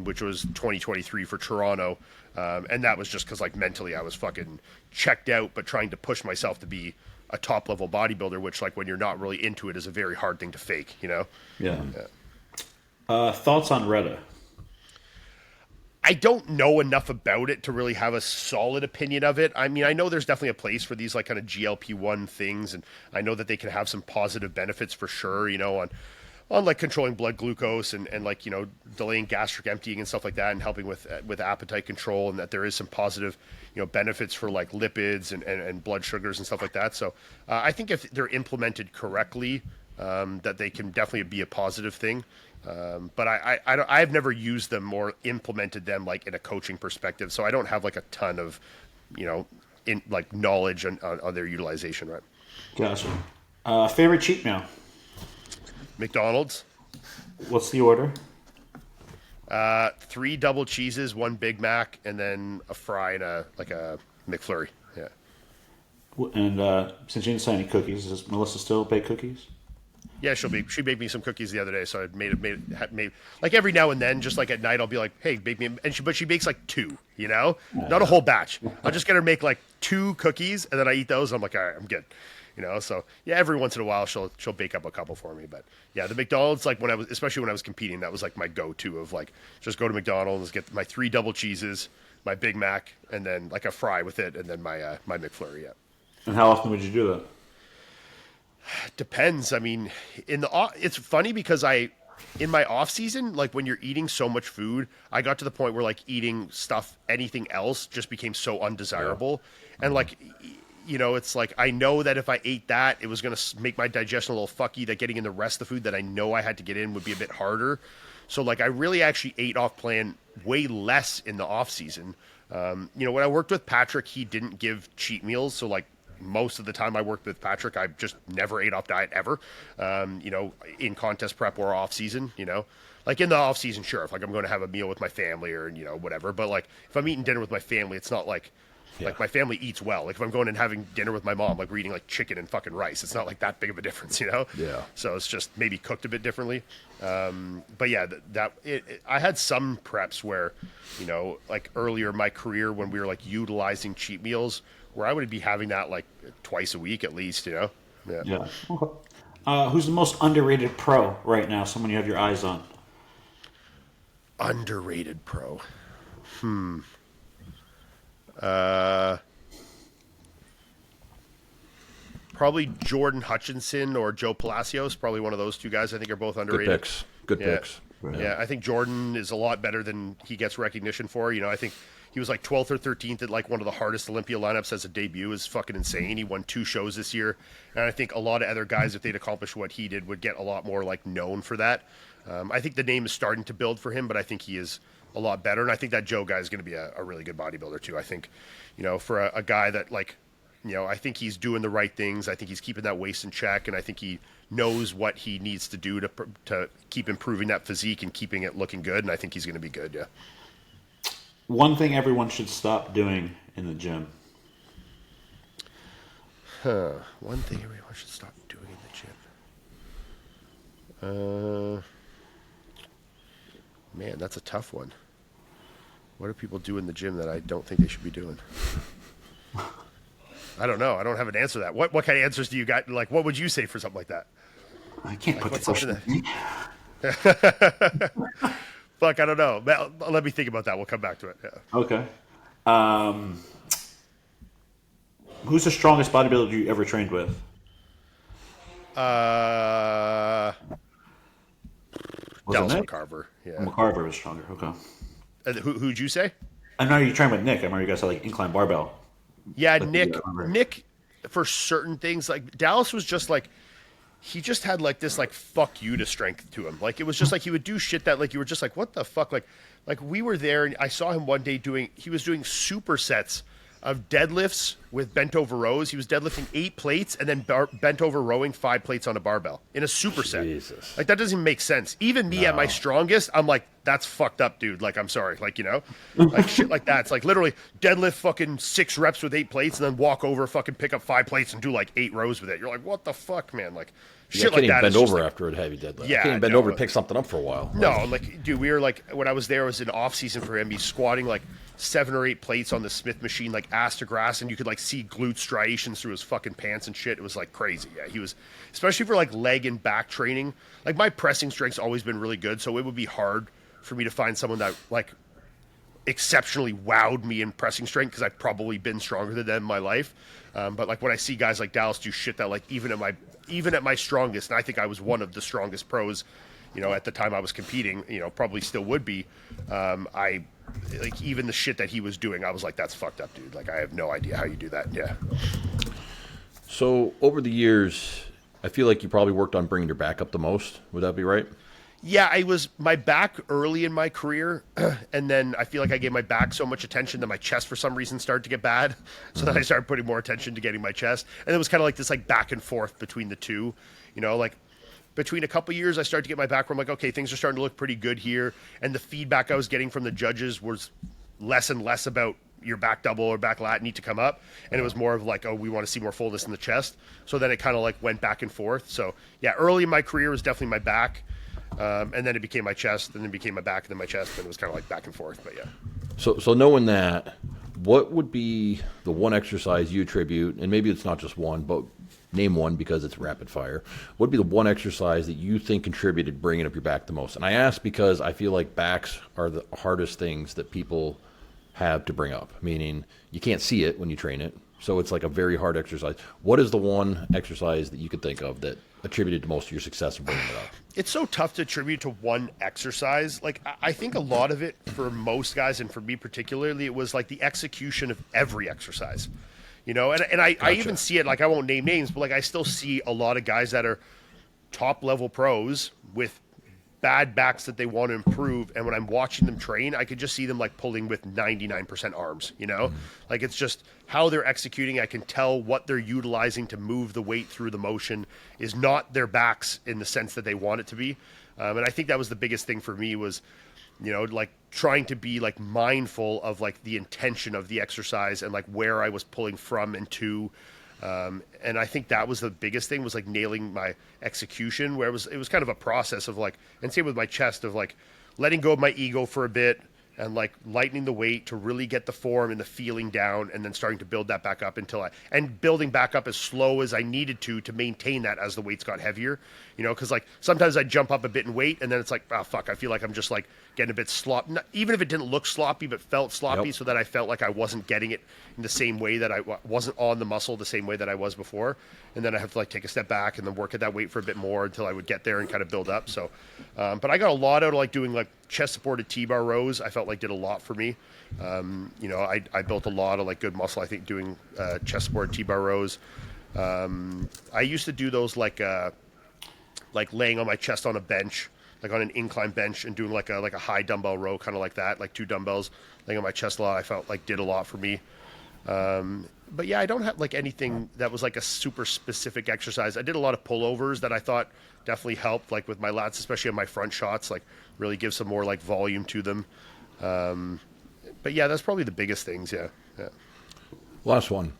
which was 2023 for Toronto. And that was just because, like, mentally I was fucking checked out, but trying to push myself to be a top level bodybuilder, which, like, when you're not really into it is a very hard thing to fake, you know? Yeah. Thoughts on Retta? I don't know enough about it to really have a solid opinion of it. I mean, I know there's definitely a place for these like kind of GLP-1 things, and I know that they can have some positive benefits for sure, on like controlling blood glucose and like, delaying gastric emptying and stuff like that, and helping with appetite control, and that there is some positive, benefits for like lipids and blood sugars and stuff like that. So I think if they're implemented correctly, that they can definitely be a positive thing. But I've never used them or implemented them like in a coaching perspective, so I don't have like a ton of, in like knowledge on their utilization. Right. Gotcha. Favorite cheat meal? McDonald's. What's the order? 3 double cheeses, 1 Big Mac, and then a fry and a McFlurry. Yeah. And since you didn't say any cookies, does Melissa still bake cookies? Yeah, she baked me some cookies the other day, so I made like every now and then, just like at night, I'll be like, hey, bake me, but she bakes like 2, not a whole batch. I'll just get her to make like 2 cookies, and then I eat those, and I'm like, all right, I'm good. So yeah, every once in a while she'll bake up a couple for me. But yeah, the McDonald's, like especially when I was competing, that was like my go-to of like, just go to McDonald's, get my 3 double cheeses, my Big Mac, and then like a fry with it, and then my McFlurry. Yeah. And how often would you do that? Depends. I mean, it's funny because in my off season, like when you're eating so much food, I got to the point where like eating anything else just became so undesirable. Yeah. And like, it's like, I know that if I ate that, it was going to make my digestion a little fucky, that getting in the rest of the food that I know I had to get in would be a bit harder. So like, I really actually ate off plan way less in the off season. When I worked with Patrick, he didn't give cheat meals. So like, most of the time I worked with Patrick, I just never ate off diet ever, in contest prep or off season, like in the off season, sure. If like I'm going to have a meal with my family or, whatever, but like if I'm eating dinner with my family, it's not like, like my family eats well. Like if I'm going and having dinner with my mom, like we're eating like chicken and fucking rice, it's not like that big of a difference, Yeah. So it's just maybe cooked a bit differently. But yeah, I had some preps where, like earlier in my career when we were like utilizing cheat meals, where I would be having that like twice a week at least, Yeah. Yeah. Okay. Who's the most underrated pro right now? Someone you have your eyes on? Underrated pro. Probably Jordan Hutchinson or Joe Palacios. Probably one of those 2 guys. I think are both underrated. Good picks. Yeah, I think Jordan is a lot better than he gets recognition for. I think he was like 12th or 13th at like one of the hardest Olympia lineups as a debut. Is fucking insane. He won 2 shows this year, and I think a lot of other guys, if they'd accomplished what he did, would get a lot more like known for that. I think the name is starting to build for him, but I think he is a lot better, and I think that Joe guy is going to be a really good bodybuilder too. I think, for a guy that like, I think he's doing the right things. I think he's keeping that waist in check, and I think he knows what he needs to do to keep improving that physique and keeping it looking good, and I think he's going to be good. Yeah. One thing everyone should stop doing in the gym. One thing everyone should stop doing in the gym. Man, that's a tough one. What do people do in the gym that I don't think they should be doing? I don't know. I don't have an answer to that. What kind of answers do you got? Like, what would you say for something like that? I can't put the question. Fuck, I don't know. Let me think about that. We'll come back to it. Yeah. Okay. Who's the strongest bodybuilder you ever trained with? Dallas McCarver. Yeah. McCarver was stronger. Okay. Who'd you say? I know you trained with Nick. I remember you guys had like incline barbell. Yeah, Nick, for certain things, like Dallas was just like, he just had like this like fuck you to strength to him. Like it was just like he would do shit that like you were just like, what the fuck? Like we were there and I saw him one day he was doing supersets of deadlifts with bent over rows. He was deadlifting 8 plates and then bent over rowing 5 plates on a barbell in a superset. Jesus. Like that doesn't even make sense. Even me at my strongest, I'm like, that's fucked up, dude. Like, I'm sorry. Like, like shit like that. It's like literally deadlift fucking 6 reps with 8 plates and then walk over, fucking pick up 5 plates and do like 8 rows with it. You're like, what the fuck, man? Like shit like that. Bend over after a heavy deadlift. Yeah, I can't even bend over to pick something up for a while. No, like, dude, we were like, when I was there, it was an off season for him. He's squatting like 7 or 8 plates on the Smith machine, like ass to grass, and you could like see glute striations through his fucking pants and shit. It was like crazy. Yeah, he was, especially for like leg and back training. Like my pressing strength's always been really good, so it would be hard for me to find someone that like exceptionally wowed me in pressing strength because I've probably been stronger than them in my life. But like when I see guys like Dallas do shit that like even at my strongest, and I think I was one of the strongest pros, at the time I was competing, probably still would be. I like even the shit that he was doing, I was like, that's fucked up, dude. Like I have no idea how you do that. Yeah. So over the years, I feel like you probably worked on bringing your back up the most. Would that be right? Yeah, I was my back early in my career, and then I feel like I gave my back so much attention that my chest for some reason started to get bad. So then I started putting more attention to getting my chest, and it was kind of like this like back and forth between the two. Like between a couple years, I started to get my back where I'm like, okay, things are starting to look pretty good here, and the feedback I was getting from the judges was less and less about your back double or back lat need to come up, and it was more of like, oh, we want to see more fullness in the chest. So then it kind of like went back and forth. So yeah, early in my career was definitely my back. And then it became my chest, and then it became my back, and then my chest, and it was kind of like back and forth. But yeah. So knowing that, what would be the one exercise you attribute, and maybe it's not just one, but name one because it's rapid fire. What would be the one exercise that you think contributed bringing up your back the most? And I ask because I feel like backs are the hardest things that people have to bring up, meaning you can't see it when you train it. So it's like a very hard exercise. What is the one exercise that you could think of that attributed to most of your success in bringing it up? It's so tough to attribute to one exercise. Like, I think a lot of it for most guys, and for me particularly, it was like the execution of every exercise. And I even see it, like, I won't name names, but like I still see a lot of guys that are top level pros with bad backs that they want to improve, and when I'm watching them train, I could just see them like pulling with 99% arms, like it's just how they're executing. I can tell what they're utilizing to move the weight through the motion is not their backs in the sense that they want it to be. And I think that was the biggest thing for me was, like trying to be like mindful of like the intention of the exercise and like where I was pulling from and to. And I think that was the biggest thing was like nailing my execution, where it was kind of a process of like, and same with my chest, of like letting go of my ego for a bit and like lightening the weight to really get the form and the feeling down, and then starting to build that back up and building back up as slow as I needed to maintain that as the weights got heavier, cause like sometimes I jump up a bit in weight and then it's like, oh fuck, I feel like I'm just like getting a bit sloppy, even if it didn't look sloppy, but felt sloppy. Yep. So that I felt like I wasn't getting it in the same way, that I wasn't on the muscle the same way that I was before. And then I have to like take a step back and then work at that weight for a bit more until I would get there and kind of build up. So, but I got a lot out of like doing like chest supported T-bar rows. I felt like did a lot for me. I built a lot of like good muscle, I think, doing chest supported T-bar rows. I used to do those like laying on my chest on a bench, like on an incline bench, and doing like a high dumbbell row, kind of like that, like 2 dumbbells laying on my chest a lot. I felt like did a lot for me. But yeah, I don't have like anything that was like a super specific exercise. I did a lot of pullovers that I thought definitely helped, like with my lats, especially on my front shots, like really give some more like volume to them. But yeah, that's probably the biggest things. Yeah. Last one.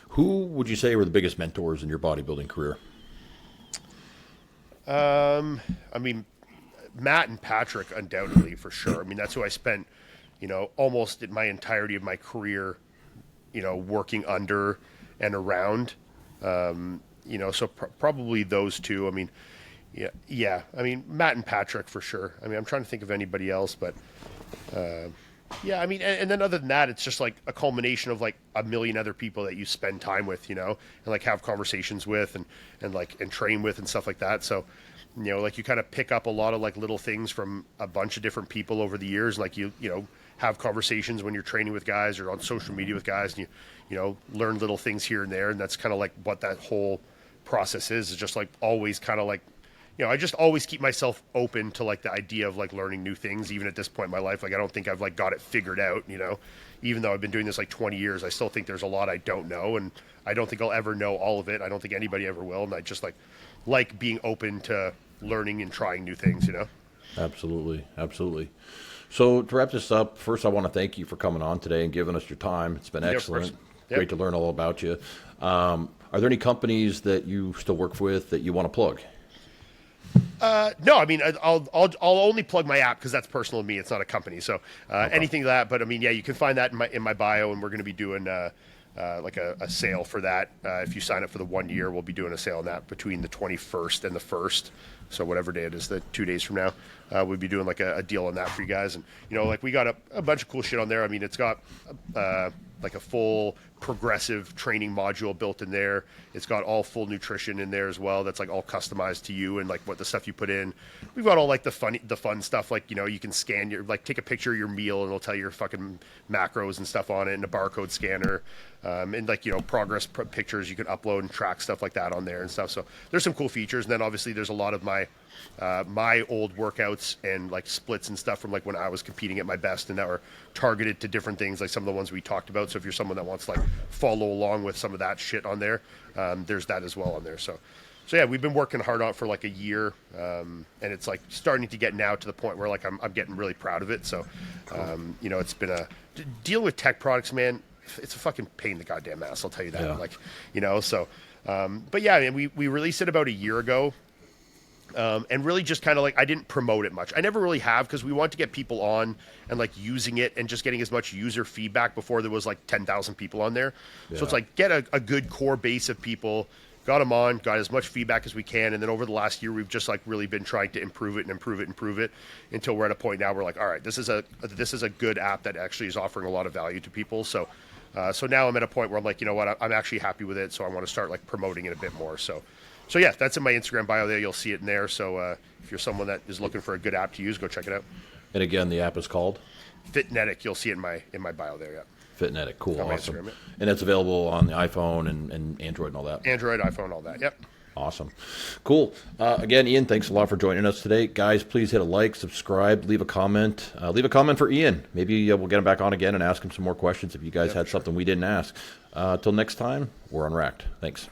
Who would you say were the biggest mentors in your bodybuilding career? I mean, Matt and Patrick, undoubtedly, for sure. I mean, that's who I spent, almost my entirety of my career, working under and around. So probably those two. I mean, yeah. I mean, Matt and Patrick for sure. I mean, I'm trying to think of anybody else, but yeah. I mean, and then other than that, it's just like a culmination of like a million other people that you spend time with, and like have conversations with and train with and stuff like that. So, like you kind of pick up a lot of like little things from a bunch of different people over the years. Like you have conversations when you're training with guys or on social media with guys, and you learn little things here and there. And that's kind of like what that whole process is just like always kind of like, I just always keep myself open to like the idea of like learning new things, even at this point in my life. Like, I don't think I've like got it figured out, even though I've been doing this like 20 years, I still think there's a lot I don't know. And I don't think I'll ever know all of it. I don't think anybody ever will. And I just like being open to learning and trying new things, Absolutely. So to wrap this up, first I want to thank you for coming on today and giving us your time. It's been excellent. Yep. Great to learn all about you. Are there any companies that you still work with that you want to plug? No, I mean, I'll only plug my app because that's personal to me. It's not a company. So anything like that. But I mean, yeah, you can find that in my bio, and we're going to be doing like a sale for that. If you sign up for the 1 year, we'll be doing a sale on that between the 21st and the 1st. So whatever day it is, the 2 days from now, we'll be doing like a deal on that for you guys. And, like we got a bunch of cool shit on there. I mean, it's got like a full progressive training module built in there. It's got all full nutrition in there as well. That's like all customized to you and like what the stuff you put in. We've got all like the fun stuff. Like, you can scan take a picture of your meal and it'll tell you your fucking macros and stuff on it, and a barcode scanner. And like, progress pictures you can upload and track stuff like that on there and stuff. So there's some cool features. And then obviously there's a lot of my old workouts and like splits and stuff from like when I was competing at my best, and that were targeted to different things, like some of the ones we talked about. So if you're someone that wants to like follow along with some of that shit on there, there's that as well on there. So yeah, we've been working hard on it for like a year, and it's like starting to get now to the point where like I'm getting really proud of it. So it's been dealing with tech products, man. It's a fucking pain in the goddamn ass, I'll tell you that. Yeah. Like, so but yeah, I mean, we released it about a year ago. And really just kind of like, I didn't promote it much. I never really have, because we want to get people on and like using it and just getting as much user feedback before there was like 10,000 people on there. Yeah. So it's like get a good core base of people, got them on, got as much feedback as we can. And then over the last year, we've just like really been trying to improve it until we're at a point now where like, all right, this is a good app that actually is offering a lot of value to people. So now I'm at a point where I'm like, you know what, I'm actually happy with it. So I want to start like promoting it a bit more. So yeah, that's in my Instagram bio there. You'll see it in there. So if you're someone that is looking for a good app to use, go check it out. And again, the app is called Fitnetic. You'll see it in my bio there. Yeah. Fitnetic. Cool. On Awesome. Instagram, yeah. And it's available on the iPhone and Android and all that. Android, iPhone, all that. Yep. Awesome. Cool. Again, Iain, thanks a lot for joining us today. Guys, please hit a like, subscribe, leave a comment. Leave a comment for Iain. Maybe we'll get him back on again and ask him some more questions if you guys had something we didn't ask. Till next time, we're Unwracked. Thanks.